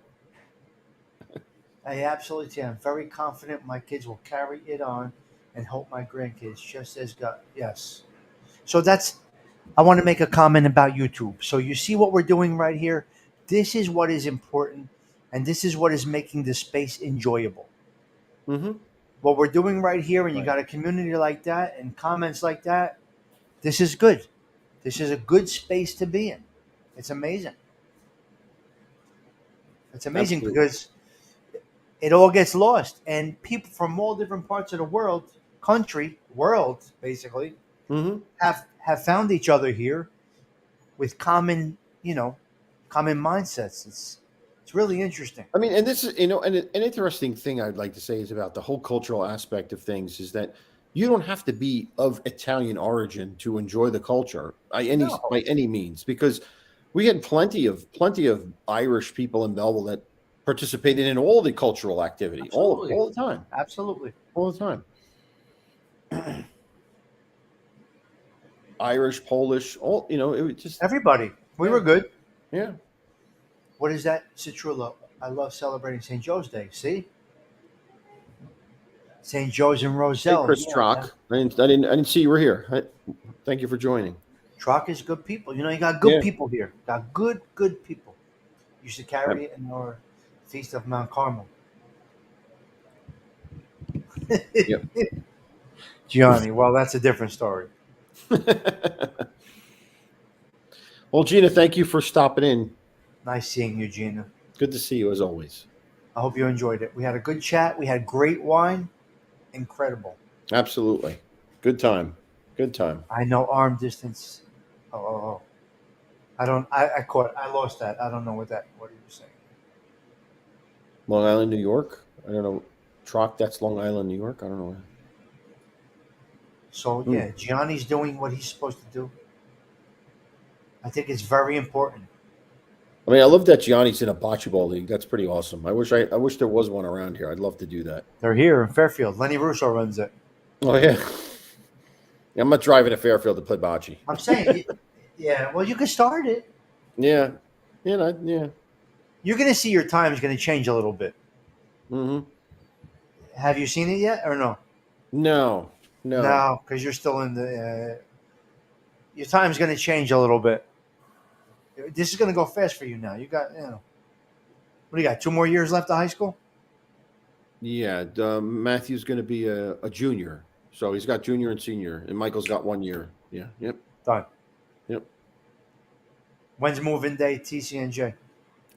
I absolutely am very confident my kids will carry it on and help my grandkids just as God. Yes. So I want to make a comment about YouTube. So you see what we're doing right here? This is what is important, and this is what is making the space enjoyable. Mm-hmm. What we're doing right here, and you Right. got a community like that and comments like that, this is good. This is a good space to be in. It's amazing. It's amazing Absolutely. because it all gets lost, and people from all different parts of the world, basically, Mm-hmm. have found each other here with common mindsets. It's really interesting. I mean, and this is, an interesting thing I'd like to say is about the whole cultural aspect of things is that You don't have to be of Italian origin to enjoy the culture by No, any means, because we had plenty of Irish people in Melville that participated in all the cultural activity absolutely, all the time, absolutely. all the time. Irish, Polish, all it was just Everybody, we yeah, were good. yeah. What is that, Citrullo? I love celebrating St. Joe's Day. See, St. Joe's and Hey, Roselle. Chris Yeah, man. Trock, I didn't see you were here. Thank you for joining. Troc is good people. You know, you got good Yeah. people here. Got good people. You should carry Yep. it in our Feast of Mount Carmel. Yep. Gianni, well, that's a different story. Well, Gina, thank you for stopping in. Nice seeing you, Gina. Good to see you as always. I hope you enjoyed it. We had a good chat. We had great wine. Incredible. Absolutely. Good time. Good time. I know arm distance. Oh. I don't. I caught. I lost that. I don't know what you saying. Long Island, New York. I don't know. Trock, that's Long Island, New York. I don't know. So yeah, Gianni's doing what he's supposed to do. I think it's very important. I mean, I love that Gianni's in a bocce ball league. That's pretty awesome. I wish there was one around here. I'd love to do that. They're here in Fairfield. Lenny Russo runs it. Oh yeah. I'm not driving to Fairfield to play bocce. I'm saying, yeah. Well, you can start it. Yeah. Yeah. You're going to see your time is going to change a little bit. Mm-hmm. Have you seen it yet or no? No. No, because you're still in the. Your time's going to change a little bit. This is going to go fast for you now. You got, what do you got? 2 more years left of high school? Yeah. Matthew's going to be a junior. So he's got junior and senior, and Michael's got 1 year. Yeah. Yep. Done. Yep. When's moving day, TCNJ?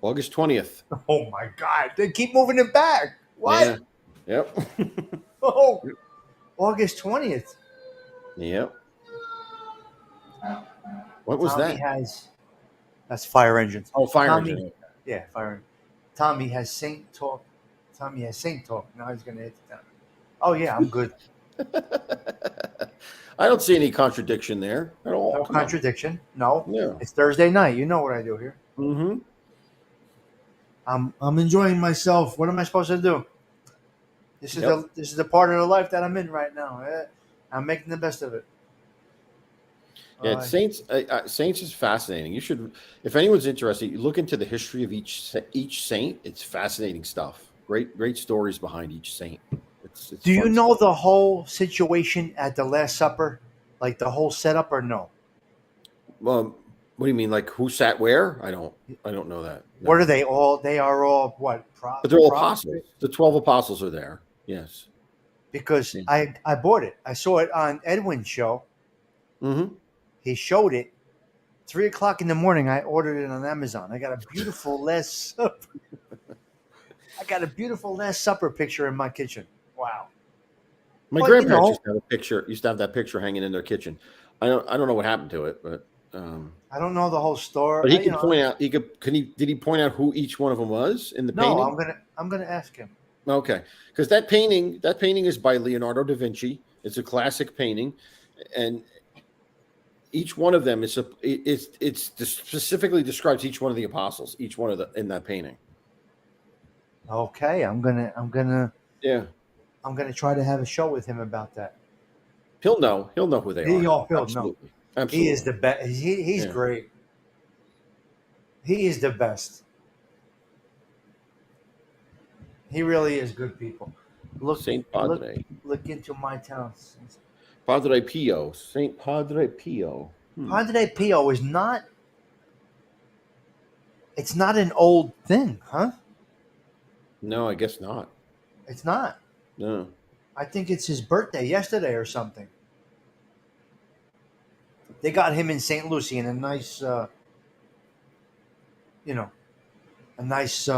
August 20th. Oh, my God. They keep moving it back. What? Yeah. Yep. Oh, August 20th. Yep. What was Tommy that? That's fire engines. Oh, fire Tommy, engine. Yeah, fire engine. Tommy has Saint talk. Now he's going to hit the town. Oh, yeah, I'm good. I don't see any contradiction there at all. No contradiction. No. Yeah. It's Thursday night. You know what I do here. Mm-hmm. I'm enjoying myself. What am I supposed to do? This is the part of the life that I'm in right now. I'm making the best of it. Yeah, Saints. Saints is fascinating. You should, if anyone's interested, you look into the history of each saint. It's fascinating stuff. Great stories behind each saint. It's do you fun know stuff. the whole situation at the Last Supper, like the whole setup, or no? What do you mean? Like who sat where? I don't know that. No. What are they all? They are all what? But they're all apostles. The 12 apostles are there. Yes. Because Yeah. I bought it. I saw it on Edwin's show. Mm-hmm. He showed it. 3:00 in the morning. I ordered it on Amazon. I got a beautiful Last Supper. I got a beautiful Last Supper picture in my kitchen. Wow. My grandparents used to have that picture hanging in their kitchen. I don't know what happened to it, but I don't know the whole story. but he could point out. Did he point out who each one of them was in the painting? No, I'm gonna ask him. Okay, because that painting is by Leonardo da Vinci. It's a classic painting, and each one of them specifically describes each one of the apostles. Each one of in that painting. Okay, I'm gonna try to have a show with him about that. He'll know who they are. He'll Absolutely. know. Absolutely. He is the best. He's great. He is the best. He really is good people. Look, Saint Padre. Look into my town. Padre Pio. Saint Padre Pio. Padre Pio is not. It's not an old thing, huh? No, I guess not. It's not. No. I think it's his birthday yesterday or something. They got him in St. Lucie in a nice, a nice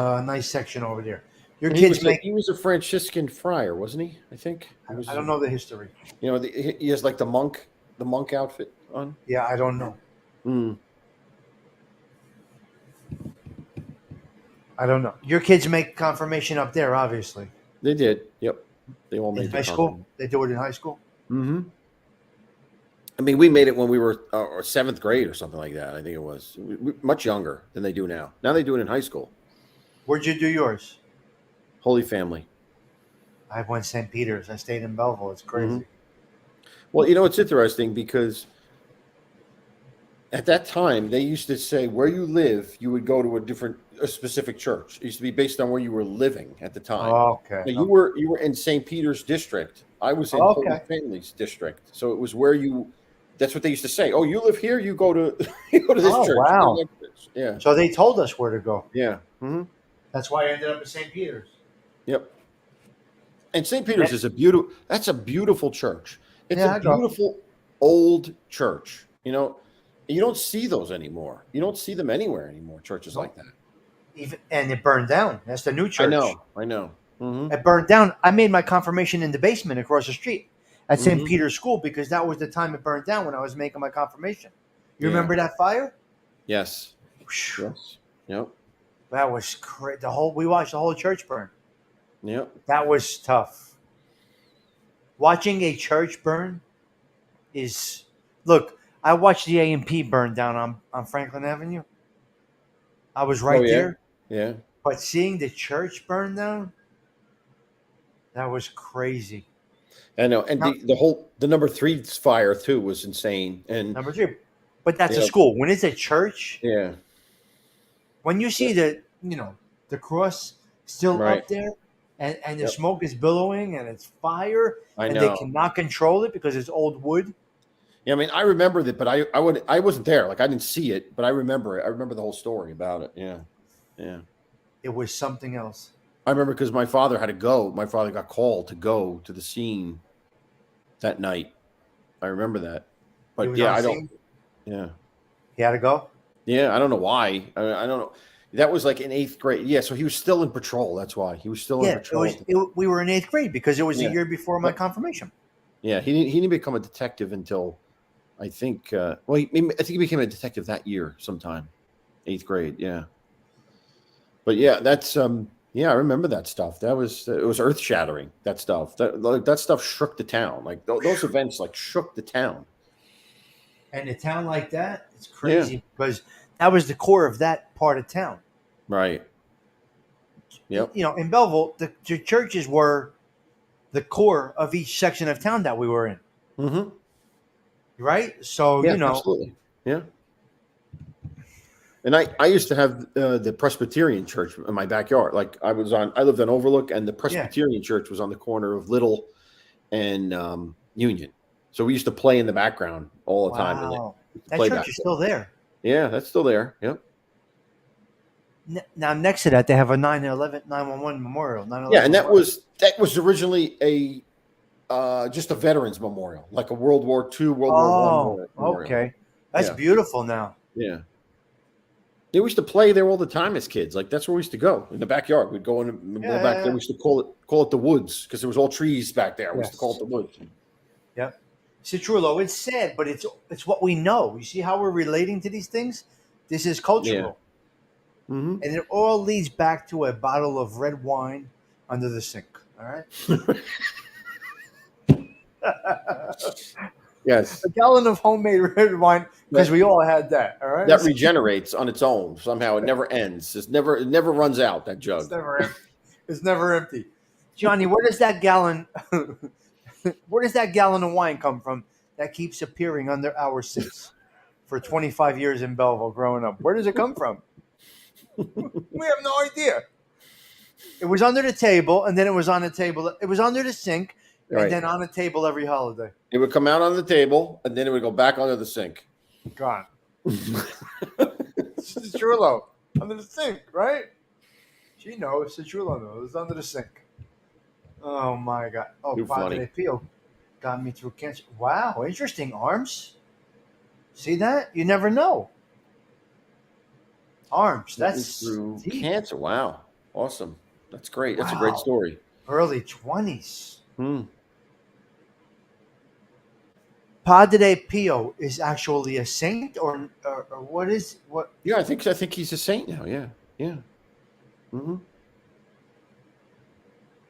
section over there. He was a Franciscan friar, wasn't he? I think. I don't know the history. He has like the monk outfit on. Yeah, I don't know. I don't know. Your kids make confirmation up there, obviously. They did. Yep. They all made in high school. They do it in high school. Mm-hmm. I mean, we made it when we were seventh grade or something like that. I think it was much younger than they do now. Now they do it in high school. Where'd you do yours? Holy Family. I went St. Peter's. I stayed in Belleville. It's Mm-hmm. crazy. Well, you know, it's interesting because at that time they used to say where you live, you would go to a specific church. It used to be based on where you were living at the time. Okay. Now, you were in St. Peter's district. I was in Holy Okay. Family's district. So it was where you. That's what they used to say. Oh, you live here. You go to you go to this Oh, church. You go wow. to that church. Yeah. So they told us where to go. Yeah. Mm-hmm. That's why I ended up at St. Peter's. Yep. And St. Peter's is a beautiful. That's a beautiful church. It's Yeah, a I go. beautiful old church. You know, you don't see those anymore. You don't see them anywhere anymore. Churches like that. And it burned down. That's the new church. I know. Mm-hmm. It burned down. I made my confirmation in the basement across the street at St. Mhm. Peter's School because that was the time it burned down when I was making my confirmation. You Yeah. remember that fire? Yes. Whew. Yes. Yep. That was crazy. We watched the whole church burn. Yep. That was tough. Watching a church burn is look. I watched the A&P burn down on Franklin Avenue. I was right Oh, yeah? there, Yeah. but seeing the church burn down, that was crazy. I know. And Now- the number 3 fire too was insane. And Number 3, but that's a Yeah. school. When it's a church, yeah. when you see the cross still Right. up there, and the Yep. smoke is billowing and it's fire, I and know. they cannot control it because it's old wood. Yeah, I mean, I remember that, but I wasn't there. Like I didn't see it, but I remember it. I remember the whole story about it. Yeah. Yeah. It was something else. I remember because my father had to go. My father got called to go to the scene that night. I remember that. He But was yeah, on I don't. scene. Yeah. He had to go. Yeah, I don't know why. I don't know. That was like in 8th grade. Yeah, so he was still in patrol. That's why he was still in Yeah, patrol. we were in 8th grade because it was Yeah. the year before my Yep. confirmation. Yeah, he didn't become a detective until I think. I think he became a detective that year, sometime, 8th grade. Yeah, but yeah, that's yeah, I remember that stuff. It was earth shattering. That stuff. That stuff shook the town. Like those events, like shook the town. And a town like that, it's crazy because that was the core of that part of town. Right. Yep. In Belleville, the churches were the core of each section of town that we were in. Mm-hmm. Right? So, Yeah, absolutely. Yeah. And I used to have the Presbyterian church in my backyard. Like I lived on Overlook, and the Presbyterian church was on the corner of Little and Union. So we used to play in the background all the time. Wow. That church is still there. Yeah, that's still there. Yep. Now, next to that, they have a 9/11 memorial. 9/11 Yeah, and memorial. that was originally just a veterans memorial, like a World War II, World War I memorial. Okay. That's Yeah. beautiful now. Yeah. They used to play there all the time as kids. Like that's where we used to go in the backyard. We'd go go back there. We used to call it the woods because there was all trees back there. We used to call it the woods. Yep. Citrullo, it's sad, but it's what we know. You see how we're relating to these things? This is cultural. Yeah. Mm-hmm. And it all leads back to a bottle of red wine under the sink. All right? Yes. A gallon of homemade red wine because we all had that. All right? That regenerates on its own somehow. It never ends. It never runs out, that jug. It's never empty. It's never empty. Johnny, where does that gallon of wine come from that keeps appearing under our sinks for 25 years in Belleville growing up? Where does it come from? We have no idea. It was under the table, and then it was on the table. It was under the sink, Right. and then on the table every holiday. It would come out on the table, and then it would go back under the sink. Gone. Citrullo under the sink, right? She knows. Citrullo knows. It's under the sink. Oh my God! Oh, Too funny. Padre Pio got me through cancer. Wow, interesting. Arms. See that? You never know. Arms. That's through deep. cancer. Wow, awesome. That's great. That's a great Wow. story. Early 20s. Hmm. Padre Pio is actually a saint, or what is what? Yeah, I think he's a saint now. Yeah, yeah. Mm-hmm.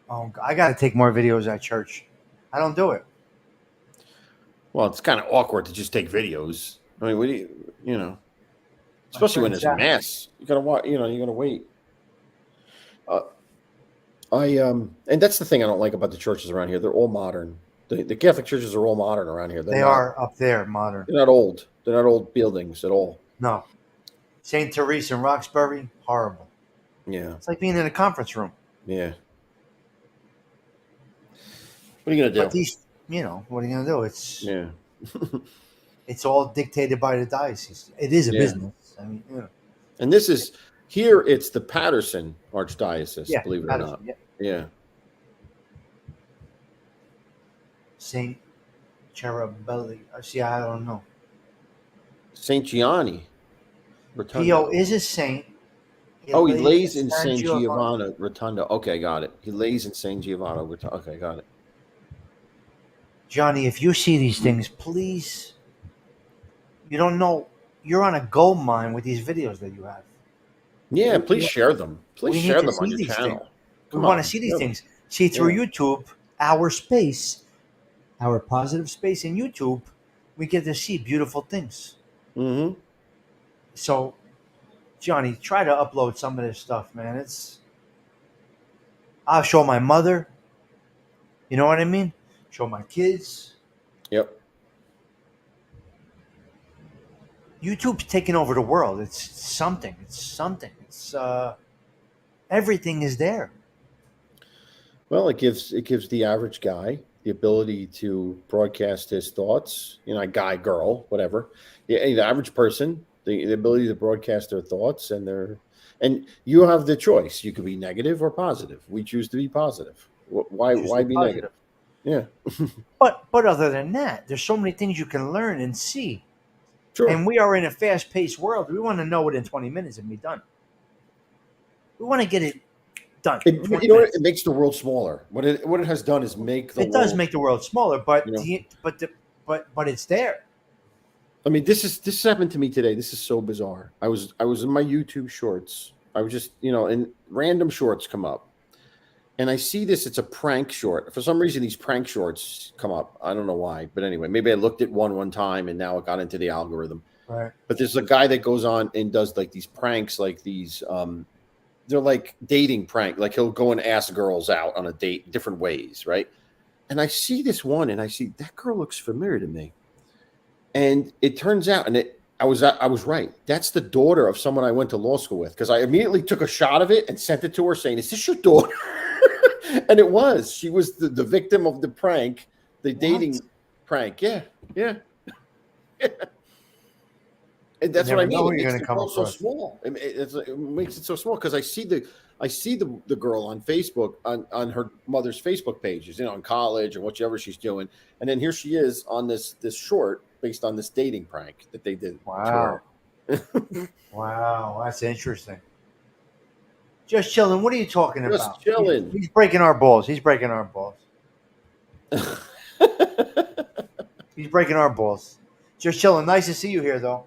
Oh, I got to take more videos at church. I don't do it. Well, it's kind of awkward to just take videos. I mean, what do you know? My Especially when friend there's a Zach. mass, you gotta watch. You gotta wait. Uh, and that's the thing I don't like about the churches around here. They're all modern. The Catholic churches are all modern around here. They are up there, modern. They're not old. They're not old buildings at all. No. St. Therese in Roxbury, horrible. Yeah. It's like being in a conference room. Yeah. What are you gonna do? But these, what are you going to do? Yeah. It's all dictated by the diocese. It is a business. I mean, And this is here. It's the Patterson Archdiocese. Yeah, believe it or Patterson, not. Yeah. St. Cherubelli. See, I don't know. Saint Gianni. Rotondo. Pio is a saint. He lays in San San Giovanni Rotondo. Okay, got it. He lays in San Giovanni Rotondo. Okay, got it. Johnny, if you see these things, please. You don't know. You're on a gold mine with these videos that you have. Yeah, please share them. Please share them on your channel. We want to see these things. See through YouTube, our space, our positive space in YouTube, we get to see beautiful things. Mm-hmm. So, Johnny, try to upload some of this stuff, man. I'll show my mother. You know what I mean? Show my kids. Yep. YouTube's taking over the world. It's something. It's everything is there. Well, it gives the average guy the ability to broadcast his thoughts. Guy, girl, whatever. The average person, the ability to broadcast their thoughts and you have the choice. You could be negative or positive. We choose to be positive. Why be negative? Yeah. But other than that, there's so many things you can learn and see. Sure. And we are in a fast-paced world. We want to know it in 20 minutes and be done. We want to get it done. It makes the world smaller. What it has done is make the world. It does make the world smaller, but but it's there. I mean, this happened to me today. This is so bizarre. I was in my YouTube shorts. I was just and random shorts come up. And I see this, it's a prank short. For some reason, these prank shorts come up. I don't know why. But anyway, maybe I looked at one time and now it got into the algorithm. Right. But there's a guy that goes on and does like these pranks, like these, they're like dating prank. Like he'll go and ask girls out on a date different ways, right? And I see this one and I see that girl looks familiar to me. And it turns out, I was right. That's the daughter of someone I went to law school with because I immediately took a shot of it and sent it to her saying, "Is this your daughter?" And it was. She was the victim of the prank, the dating prank. Yeah. And that's what I mean. It makes the girl so small. It makes it so small because I see the girl on Facebook on her mother's Facebook pages, in college or whatever she's doing, and then here she is on this short based on this dating prank that they did. Wow. Wow, that's interesting. Just chilling. What are you talking about? Just chilling. He's breaking our balls. He's breaking our balls. Just chilling. Nice to see you here, though.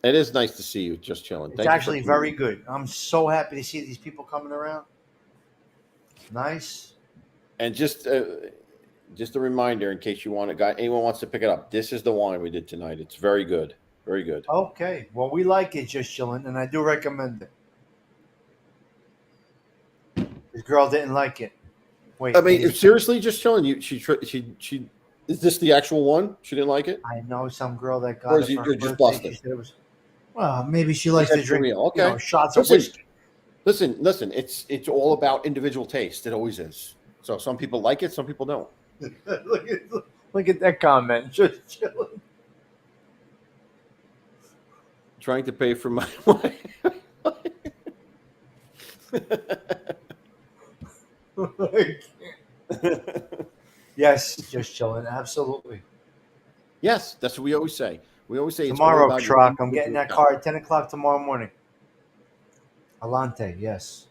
It is nice to see you. Just chilling. It's actually very good. I'm so happy to see these people coming around. Nice. And just a reminder, in case anyone wants to pick it up, this is the wine we did tonight. It's very good. Very good. Okay. Well, we like it, Just Chilling, and I do recommend it. This girl didn't like it. Wait. I mean, seriously, Just Chilling. She is this the actual one? She didn't like it? I know some girl that got or it. You're just busting. Well, maybe she likes to drink shots of whiskey. Listen. It's all about individual taste. It always is. So some people like it, some people don't. Look at that comment. Just chilling. Trying to pay for my wine. Yes, just chilling. Absolutely. Yes, that's what we always say. We always say tomorrow, truck. I'm getting that car at 10 o'clock tomorrow morning. Alante, yes.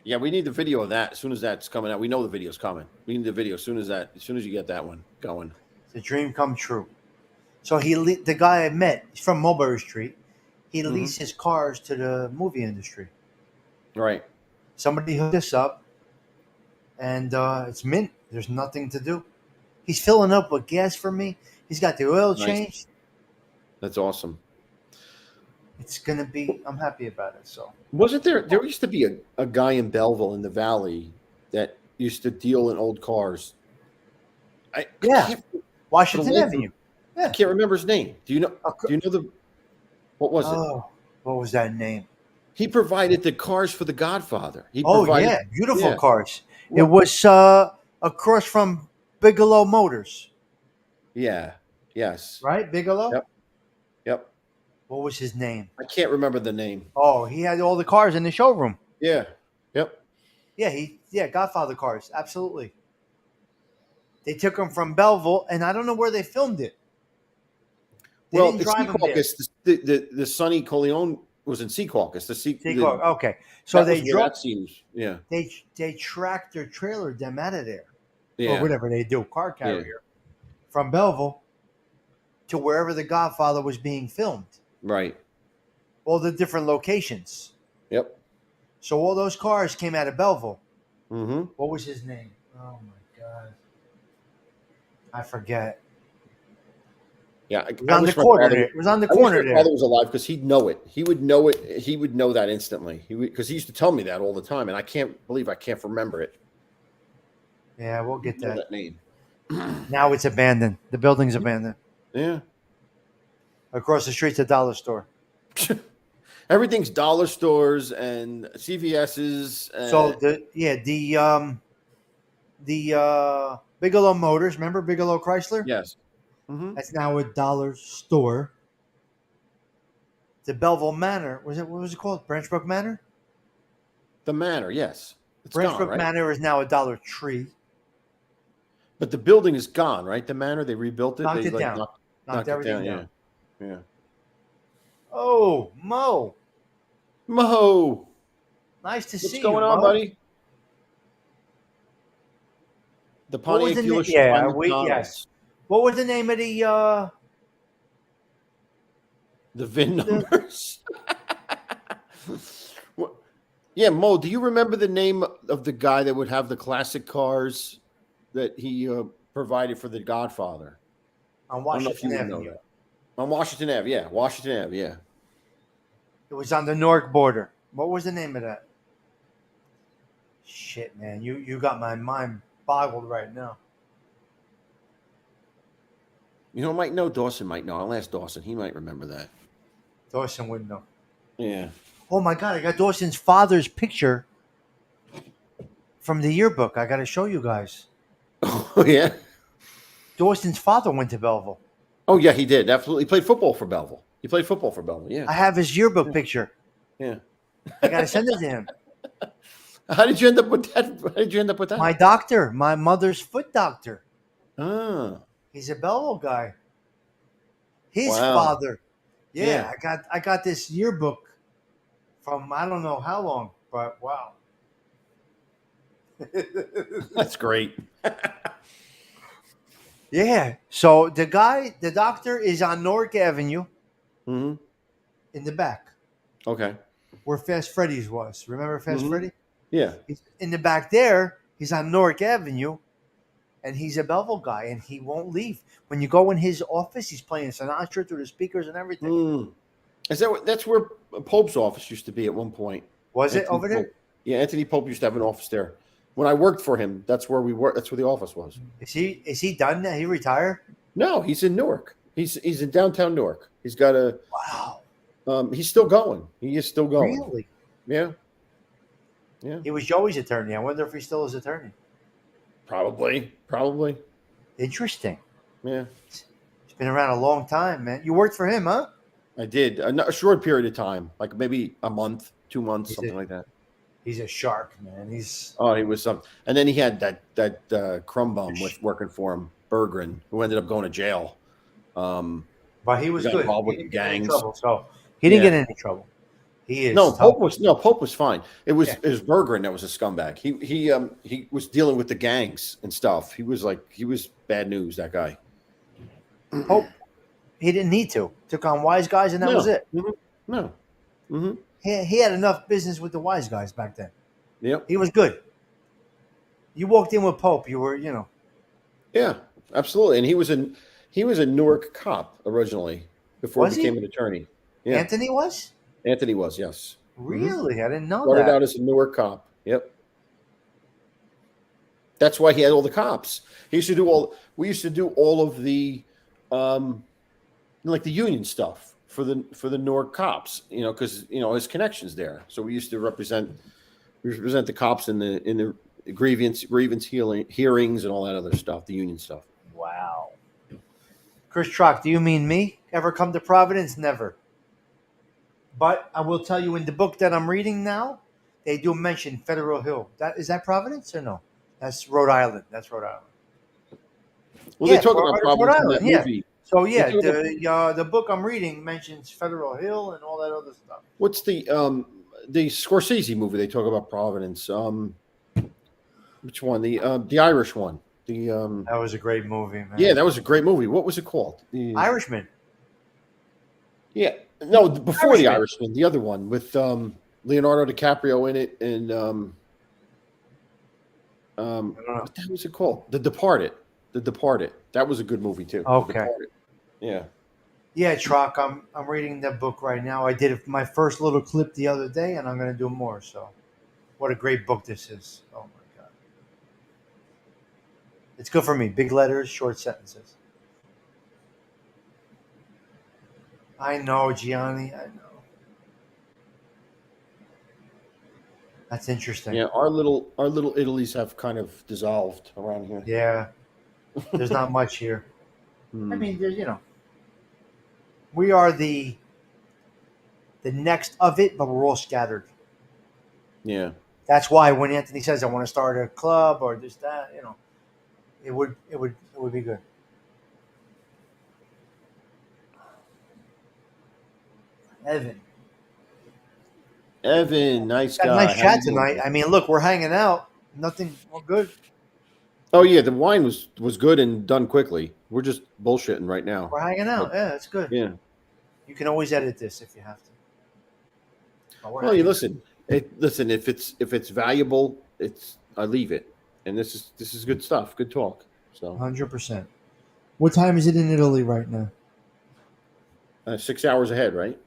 Yeah, we need the video of that as soon as that's coming out. We know the video's coming. We need the video as soon as you get that one going. It's a dream come true. So the guy I met, he's from Mulberry Street. He leased his cars to the movie industry. Right. Somebody hooked us up, and it's mint. There's nothing to do. He's filling up with gas for me. He's got the oil Nice. changed. That's awesome. It's gonna be. I'm happy about it. So Wasn't there? There used to be a guy in Belleville in the Valley that used to deal in old cars. I yeah, can't, for the Washington life of Avenue. me, I can't remember his name. Do you know? Do you know the? What was it? Oh, what was that name? He provided the cars for The Godfather. He Oh provided. yeah, beautiful Yeah. cars. It What? was across from Bigelow Motors, Yeah. Yes. right? Bigelow. Yep. Yep. What was his name? I can't remember the name. Oh, he had all the cars in the showroom. Yeah. Yep. Yeah, Godfather cars, absolutely. They took them from Belleville, and I don't know where they filmed it. They Well, didn't it's drive them there. Secaucus. The Sonny Corleone was in Secaucus. Okay, so they was where drove. that scene was. Yeah. They tracked their trailer them out of there, or Yeah. whatever they do, car carrier, from Belleville to wherever The Godfather was being filmed. Right. All the different locations. Yep. So all those cars came out of Belleville. Mm-hmm. What was his name? Oh my god, I forget. Yeah. It was on the corner. It was on the corner my there. father was alive because he'd know it. He would know it. He would know that instantly. Because he used to tell me that all the time, and I can't believe I can't remember it. Yeah, we'll get Know that. that name. Now it's abandoned. The building's abandoned. Yeah. Across the street's a dollar store. Everything's dollar stores and CVS's. So the Bigelow Motors, remember Bigelow Chrysler? Yes. Mm-hmm. That's now a dollar store. The Belleville Manor, what was it called? Branchbrook Manor? The Manor, yes. It's Branchbrook gone, right? Manor is now a Dollar Tree. But the building is gone, right? The Manor, they rebuilt it. Knocked They it down. Knocked everything down. Yeah. Oh, Mo. Mo, Nice to see what's you, going on, Mo. buddy? The What was Pontiac the dealership yeah, by we McDonald's. yes. What was the name of The VIN numbers. Yeah, Mo, do you remember the name of the guy that would have the classic cars that he provided for The Godfather? on I don't know if you Washington would know Avenue? that. On Washington Ave, yeah. Washington Ave, yeah. It was on the Newark border. What was the name of that? Shit, man, you got my mind boggled right now. You know, might know. Dawson might know. I'll ask Dawson. He might remember that. Dawson would know. Yeah. Oh my god, I got Dawson's father's picture from the yearbook. I got to show you guys. Oh, yeah? Dawson's father went to Belleville. Oh, yeah, he did. Absolutely. He played football for Belleville. Yeah. I have his yearbook picture. Yeah. I got to send it to him. How did you end up with that? My doctor, my mother's foot doctor. Ah. He's a Belleville guy. His Wow. father. Yeah. I got this yearbook from I don't know how long, but wow. That's great. Yeah. So the doctor is on Newark Avenue Mm-hmm. in the back Okay. where Fast Freddy's was. Remember Fast Mhm. Freddy? Yeah. He's in the back there. He's on Newark Avenue, and he's a Belleville guy, and he won't leave. When you go in his office, he's playing Sinatra through the speakers and everything. Mm. That's where Pope's office used to be at one point. Was it Anthony over there? Pope. Yeah, Anthony Pope used to have an office there. When I worked for him, that's where we worked. That's where the office was. Is he done now? He retired? No, he's in Newark. He's in downtown Newark. He's got a. Wow. He's still going. He is still going. Really? Yeah. Yeah. He was Joey's attorney. I wonder if he's still his attorney. Probably. Interesting. Yeah. He's been around a long time, man. You worked for him, huh? I did a short period of time, like maybe a month, 2 months, He something did. like that. He's a shark, man. He's Oh, he was some, and then he had that crumb bum with working for him, Bergren, who ended up going to jail. but he was got good. involved He with didn't get in any gangs. trouble, so he didn't Yeah. get in any trouble. He is No, tough. Pope was fine. It was Yeah. Bergren that was a scumbag. He was dealing with the gangs and stuff. He was bad news. That guy. Pope, he didn't need to. Took on wise guys, and that was it. Mhm. No. Mm-hmm. He had enough business with the wise guys back then. Yep. He was good. You walked in with Pope, you were, Yeah. absolutely. And he was a Newark cop originally before he Was became he? an attorney. Yeah, Anthony was? Anthony was. Yes. Hmm. Really? I didn't know Started that. out as a Newark cop. Yep. That's why he had all the cops. He used to do all. We used to do all of the, um, like the union stuff for the Newark cops. You know, because his connections there. So we used to represent the cops in the grievance hearings and all that other stuff. The union stuff. Wow. Chris Trock, do you mean me? Ever come to Providence? Never. But I will tell you, in the book that I'm reading now, they do mention Federal Hill. That Providence or no? That's Rhode Island. That's Rhode Island. Well, they Yeah, talk about It's Rhode Providence in that Island. Yeah. movie. So They yeah, talk about the book I'm reading mentions Federal Hill and all that other stuff. what's the Scorsese movie? They talk about Providence. Which one? The Irish one. The That was a great movie, man. Yeah, that was a great movie. What was it called? Irishman. Yeah, no, before the Irishman. Irishman, the other one with Leonardo DiCaprio in it, and I don't know. what the hell was it called? The Departed. The Departed. That was a good movie too. The Okay. Departed. Yeah. Yeah, Trock, I'm reading that book right now. I did my first little clip the other day, and I'm going to do more. So, what a great book this is! Oh my god, it's good for me. Big letters, short sentences. I know, Gianni. I know. That's interesting. Yeah, our little Italies have kind of dissolved around here. Yeah, there's not much here. Hmm. I mean, we are the next of it, but we're all scattered. Yeah. That's why when Anthony says I want to start a club or this that, it would be good. Evan, nice Got a guy. nice How chat you doing? tonight. I mean, look, we're hanging out. Nothing. We're good. Oh yeah, the wine was good and done quickly. We're just bullshitting right now. We're hanging out. Yeah, it's good. Yeah. You can always edit this if you have to. But we're Well, you hanging listen. If it's valuable, I leave it. And this is good stuff. Good talk. So 100%. What time is it in Italy right now? 6 hours ahead, right?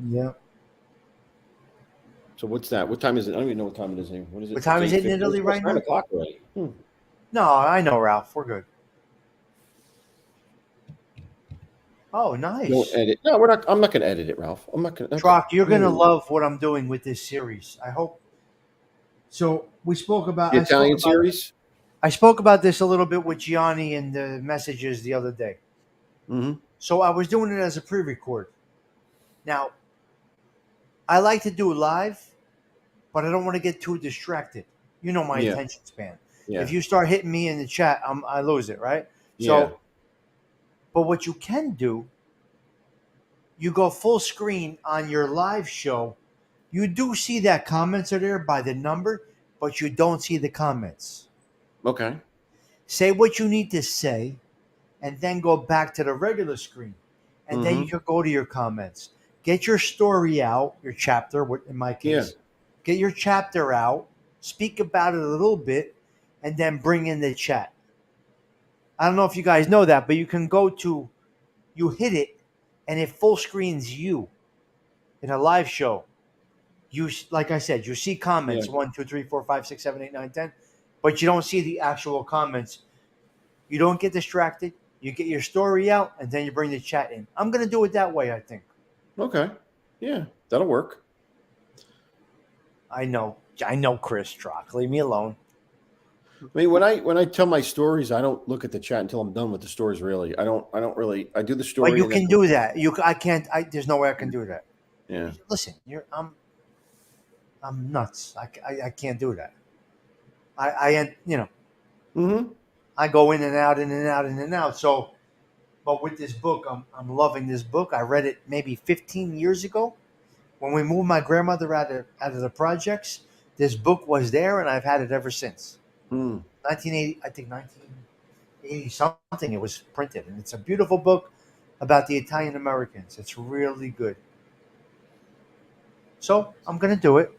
Yeah. So what's that? What time is it? I don't even know what time it is here. What is it? What time is it in 8:50? Italy It's right now? 9 o'clock already. No, I know, Ralph. We're good. Oh, nice. Don't edit. No, we're not. I'm not going to edit it, Ralph. I'm not going to. Trock, you're gonna love what I'm doing with this series. I hope. So we spoke about The Italian series. I spoke about this a little bit with Gianni in the messages the other day. Mm-hmm. So I was doing it as a pre-record. Now, I like to do it live, but I don't want to get too distracted. You know my Yeah. attention span. Yeah. If you start hitting me in the chat, I lose it, right? Yeah. So, but what you can do, you go full screen on your live show. You do see that comments are there by the number, but you don't see the comments. Okay. Say what you need to say, and then go back to the regular screen. And then you can go to your comments. Get your story out, your chapter, in my case. Get your chapter out, speak about it a little bit, and then bring in the chat. I don't know if you guys know that, but you can you hit it, and it full screens you in a live show. You, like I said, you see comments 1, 2, 3, 4, 5, 6, 7, 8, 9, 10, but you don't see the actual comments. You don't get distracted. You get your story out, and then you bring the chat in. I'm going to do it that way, I think. Okay. Yeah, that'll work. I know, Chris Trock. Leave me alone. I mean, when I tell my stories, I don't look at the chat until I'm done with the stories. Really, I don't really. I do the story. But you can do that. I can't. There's no way I can do that. Yeah. Listen, I'm nuts. I can't do that. Mm-hmm. I go in and out, in and out, in and out. So, but with this book, I'm loving this book. I read it maybe 15 years ago when we moved my grandmother out of the projects. This book was there, and I've had it ever since. 1980, I think 1980 something. It was printed, and it's a beautiful book about the Italian Americans. It's really good. So I'm gonna do it.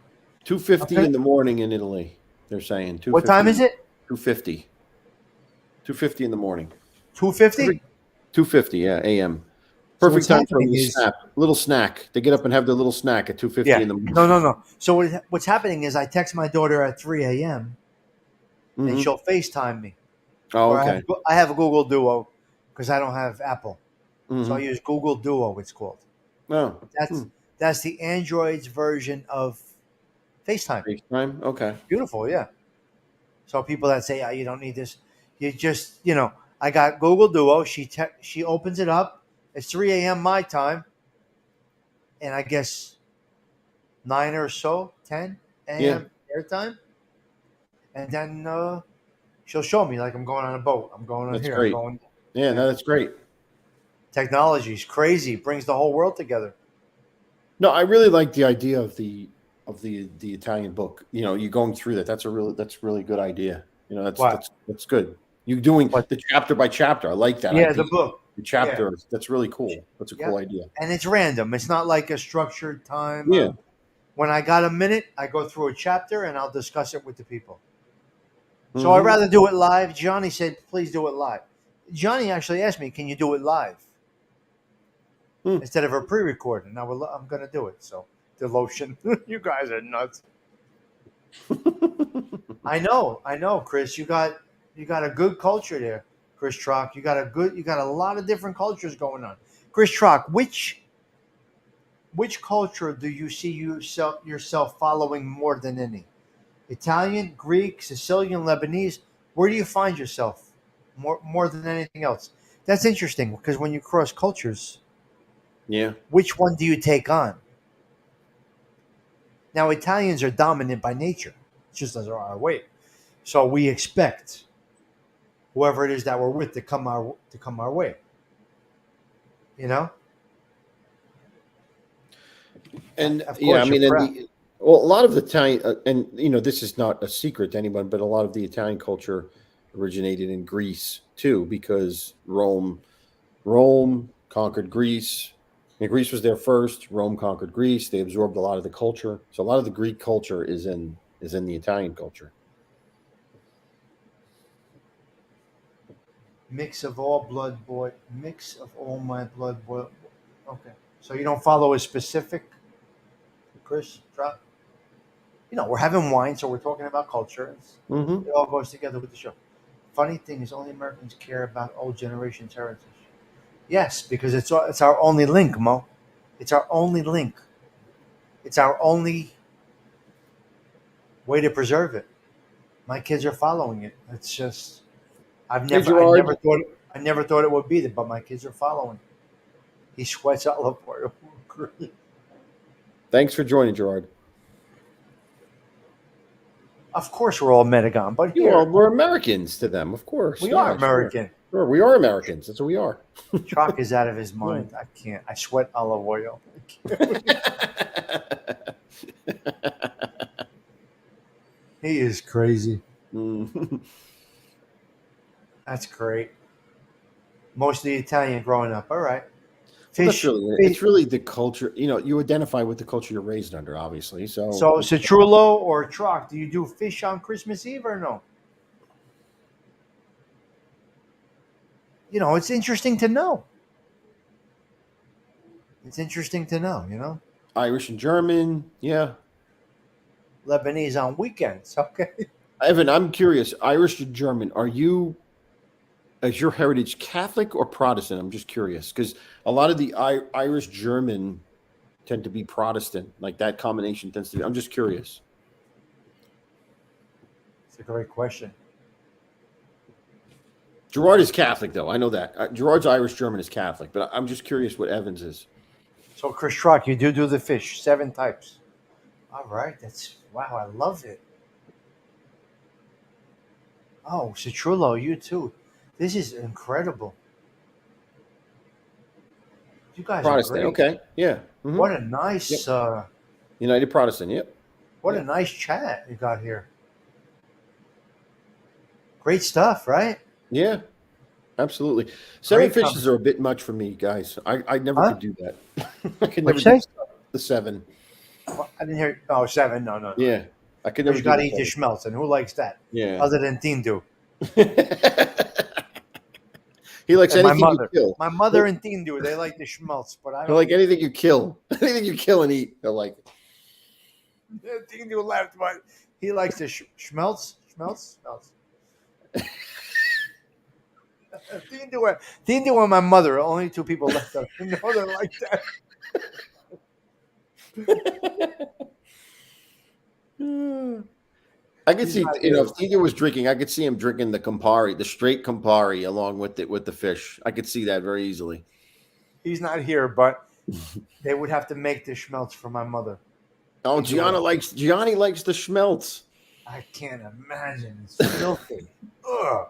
2:50 Okay. in the morning in Italy. They're saying 2:50. What time is it? 2:50. 2:50 in the morning. 2:50. 2:50, yeah, a.m. So Perfect what's time for a happening is, little snack. They get up and have their little snack at 2:50 yeah, in the morning. no. So what's happening is I text my daughter at 3 a.m. and Hmm. she'll FaceTime me, Oh, or okay. I have a Google Duo because I don't have Apple, so I Hmm. use Google Duo. It's called. Oh, That's the Android's version of FaceTime. FaceTime. Okay. Beautiful, yeah. So people that say, you don't need this, you just, I got Google Duo. She opens it up. It's 3 a.m. my time, and I guess 9 or so, 10 Yeah, a.m. their time, and then she'll show me like I'm going on a boat. I'm going on that's here. I'm great. going. Yeah, Yeah. no, that's great. Technology is crazy. Brings the whole world together. No, I really like the idea of the Italian book. You going through that. That's really good idea. That's What? that's good. You doing What? the chapter by chapter. I like that Yeah, the idea. book. The Yeah. chapter. That's really cool. That's a cool Yep. idea. And it's random. It's not like a structured time. Yeah. When I got a minute, I go through a chapter and I'll discuss it with the people. So I'd Hmm. rather do it live. Johnny said, please do it live. Johnny actually asked me, can you do it live Hmm. instead of a pre-recorded? Now I'm going to do it. So the lotion, you guys are nuts. I know, Chris. You got a good culture there, Chris Trock. You got a lot of different cultures going on. Chris Trock, which culture do you see yourself following more than any? Italian, Greek, Sicilian, Lebanese. Where do you find yourself more than anything else? That's interesting because when you cross cultures, Yeah. which one do you take on? Now, Italians are dominant by nature, it's just as our way. So we expect whoever it is that we're with to come our way. You know, And of yeah, I course you're mean, and proud. a lot of the Italian, and this is not a secret to anyone, but a lot of the Italian culture originated in Greece too, because Rome conquered Greece. And Greece was there first. Rome conquered Greece. They absorbed a lot of the culture. So a lot of the Greek culture is in the Italian culture. Mix of all blood boy. Mix of all my blood boy. Okay, so you don't follow a specific, Chris Trout? We're having wine, so we're talking about culture. Hmm. It all goes together with the show. Funny thing is, only Americans care about old generation's heritage. Yes, because it's our only link, Mo. It's our only link. It's our only way to preserve it. My kids are following it. It's just Hey, I never Gerard, thought it would be that, but my kids are following. He sweats all over it. thanks for joining, Gerard. Of course, we're all Metagon, but here We're Americans to them, of course. we are Yeah, sure. American. Sure, we are Americans. That's what we are. Chalk is out of his Yeah. mind. I can't. I sweat olive oil. He is crazy. Mm. That's great. Mostly Italian growing up. All right. Well, that's Fish. really it. It's really the culture. You identify with the culture you're raised under, obviously. So So Citrullo or Troc, do you do fish on Christmas Eve or no? It's interesting to know. It's interesting to know. Irish and German, yeah. Lebanese on weekends. Okay. Evan, I'm curious. Irish and German, is your heritage Catholic or Protestant? I'm just curious because a lot of the Irish German tend to be Protestant. Like that combination tends to be. I'm just curious. It's a great question. Gerard is Catholic, though. I know that. Gerard's Irish German is Catholic, but I'm just curious what Evans is. So Chris Troc, you do the fish, 7 types. All right. Wow. I love it. Oh, Citrullo, you too. This is incredible. You guys are Protestant, great. okay, yeah. Mhm. What a nice, Yep. United Protestant, yep. what a Yep. nice chat you got here. Great stuff, right? Yeah, absolutely. 7 Great fishes are a bit much for me, guys. I never Huh? could do that. I could never What'd you do say? the 7. Well, I didn't hear. Oh, 7. No, no, no. Yeah, I could You never do got to the eat the schmelz, and who likes that? Yeah. Other than Tindu He likes and my anything you mother. kill. My mother and Tindu, they like the schmelz, but I He'll don't. like anything you kill. Anything you kill and eat. He'll like it. Tindu left, but he likes the schmelz. Schmelz. Tindu and my mother, only 2 people left. No, they're like that. I could He's see, not you know, here. if Tigger was drinking, I could see him drinking the Campari, the straight Campari, along with the fish. I could see that very easily. He's not here, but they would have to make the schmelz for my mother. Oh, Enjoy. Gianni likes the schmelz. I can't imagine. It's filthy. Ugh.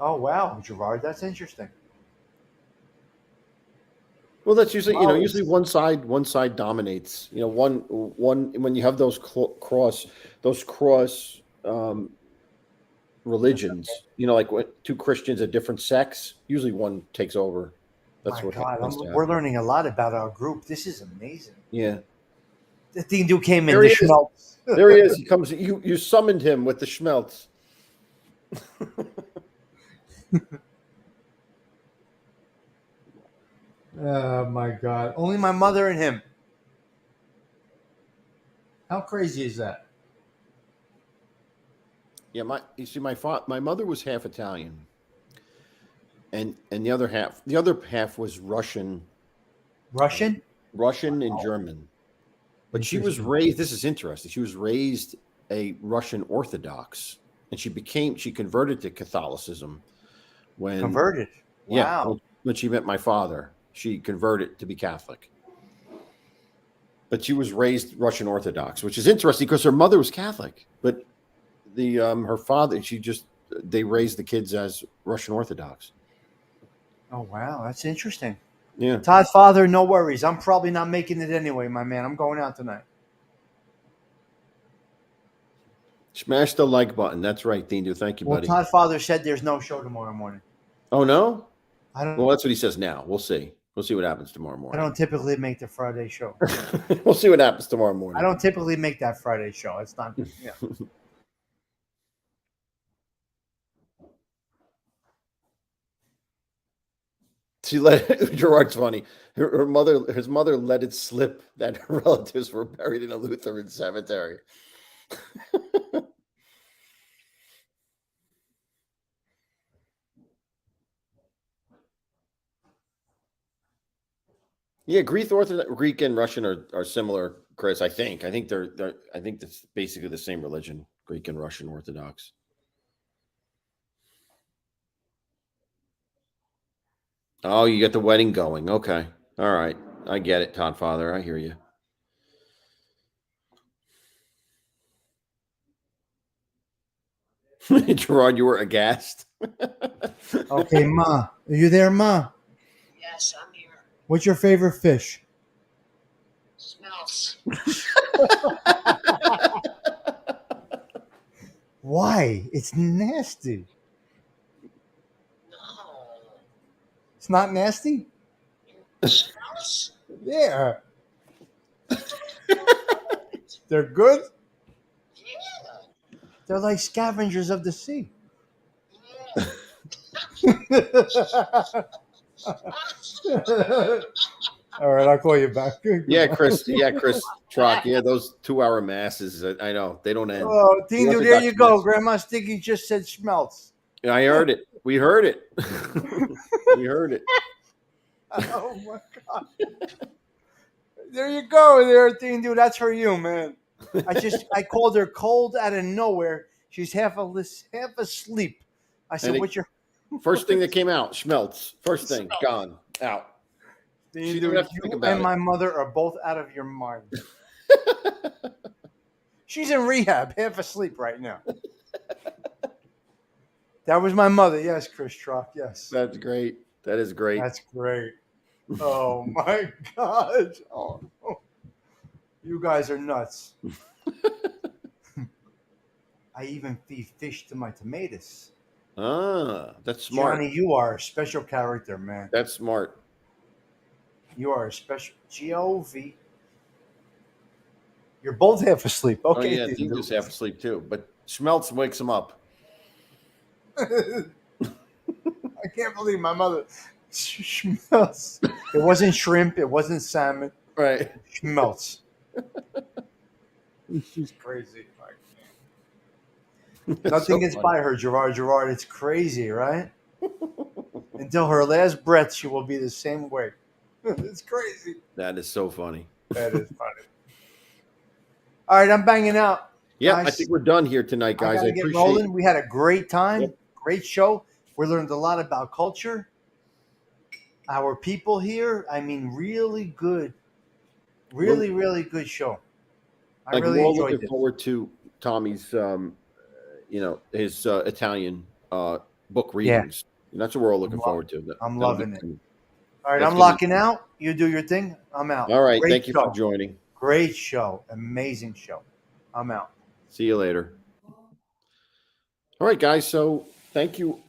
Oh wow, Gerard, that's interesting. Well, that's usually, you know, Oh, usually one side dominates. You know, one when you have those cross religions. You know, like what 2 Christians of different sects. Usually one takes over. That's my what God, tends to we're happen. learning a lot about our group. This is amazing. Yeah. The Tindu came in There the he is. schmelz. There he is. He comes. You summoned him with the schmelz. Oh my God! Only my mother and him. How crazy is that? Yeah, my mother was half Italian, and the other half was Russian? Russian and German. But she was Interesting. raised. This is interesting. She was raised a Russian Orthodox, and she converted to Catholicism when Converted. yeah Wow. when she met my father. She converted to be Catholic, but she was raised Russian Orthodox, which is interesting because her mother was Catholic, but her father they raised the kids as Russian Orthodox. Oh wow, that's interesting. Yeah. Todd, father, no worries. I'm probably not making it anyway, my man. I'm going out tonight. Smash the like button. That's right, Dean. Thank you, Well, buddy. Todd, father said there's no show tomorrow morning. Oh no? I don't. Well, that's what he says now. We'll see. We'll see what happens tomorrow I morning. don't typically make the Friday show. We'll see what happens tomorrow I morning. don't typically make that Friday show. It's not. Yeah. Gerard's funny. His mother let it slip that her relatives were buried in a Lutheran cemetery. Yeah, Greek and Russian are similar, Chris. I think. I think that's basically the same religion, Greek and Russian Orthodox. Oh, you got the wedding going. Okay. All right. I get it, Todd Father. I hear you. Gerard, you were aghast. Okay, Ma. Are you there, Ma? Yes, I'm here. What's your favorite fish? Smells. Why? It's nasty. No. It's not nasty? Smells? Yeah. They're good? Yeah. They're like scavengers of the sea. Yeah. All right, I'll call you back. Yeah, Chris. Yeah, Chris. Truck. Yeah, those 2-hour masses. I know they don't end. Oh, Tindu, there Orthodox you go. Mass. Grandma Sticky just said schmelz. I heard it. We heard it. We heard it. Oh my God. There you go, there, Tindu. That's for you, man. I called her cold out of nowhere. She's half asleep. I said, And "What's your First thing that came out, schmelz. First thing, gone, out. She didn't have to think you about and it. my mother are both out of your mind." She's in rehab, half asleep right now. That was my mother. Yes, Chris Truck. Yes. That's great. That is great. That's great. Oh my God. Oh, you guys are nuts. I even feed fish to my tomatoes. Ah, that's smart. Johnny, you are a special character, man. That's smart. You are a special GOV. You're both half asleep. Oh Okay, yeah, dude. Dingo's half asleep too, but Schmelz wakes him up. I can't believe my mother schmelts. It wasn't shrimp. It wasn't salmon. Right. Schmelts. She's crazy. Nothing gets by her, Gerard. Gerard, it's crazy, right? Until her last breath, she will be the same way. It's crazy. That is so funny. That is funny. All right, I'm banging out. Yeah, I guys. think we're done here tonight, guys. I gotta get appreciate rolling. We had a great time. Yep. Great show. We learned a lot about culture. Our people here. I mean, really good. Really, really good show. I like really we're all enjoyed looking it. forward to Tommy's his Italian book readings. And that's what we're all looking forward to. I'm That'll loving be it. cool. All right, That's I'm gonna be locking out. You do your thing. I'm out. All right, Great thank you show. for joining. Great show. Amazing show. I'm out. See you later. All right, guys. So thank you,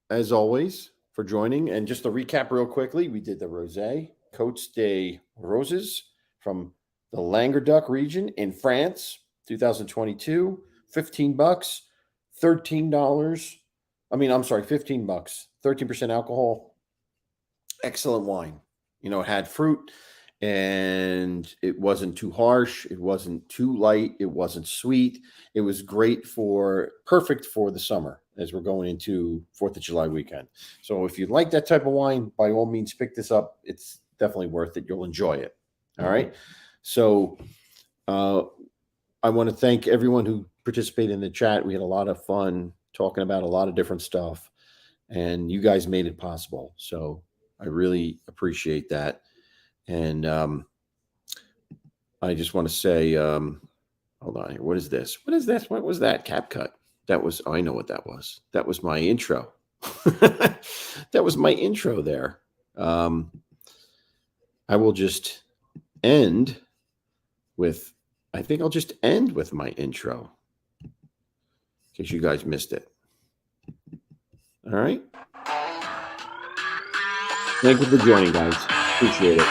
as always, for joining. And just to recap real quickly, we did the Rosé Cotes de Roses from the Languedoc region in France, 2022, $15, $13. $15, 13% alcohol. Excellent wine. It had fruit and it wasn't too harsh. It wasn't too light. It wasn't sweet. It was perfect for the summer as we're going into 4th of July weekend. So if you like that type of wine, by all means, pick this up. It's definitely worth it. You'll enjoy it. All right. So I want to thank everyone who participated in the chat. We had a lot of fun talking about a lot of different stuff, and you guys made it possible. So I really appreciate that. And I just want to say, hold on here. What is this? What is this? What was that? Cap cut. I know what that was. That was my intro. That was my intro there. I will just end with, I think I'll just end with my intro in case you guys missed it. All right. Thank you for joining, guys. Appreciate it.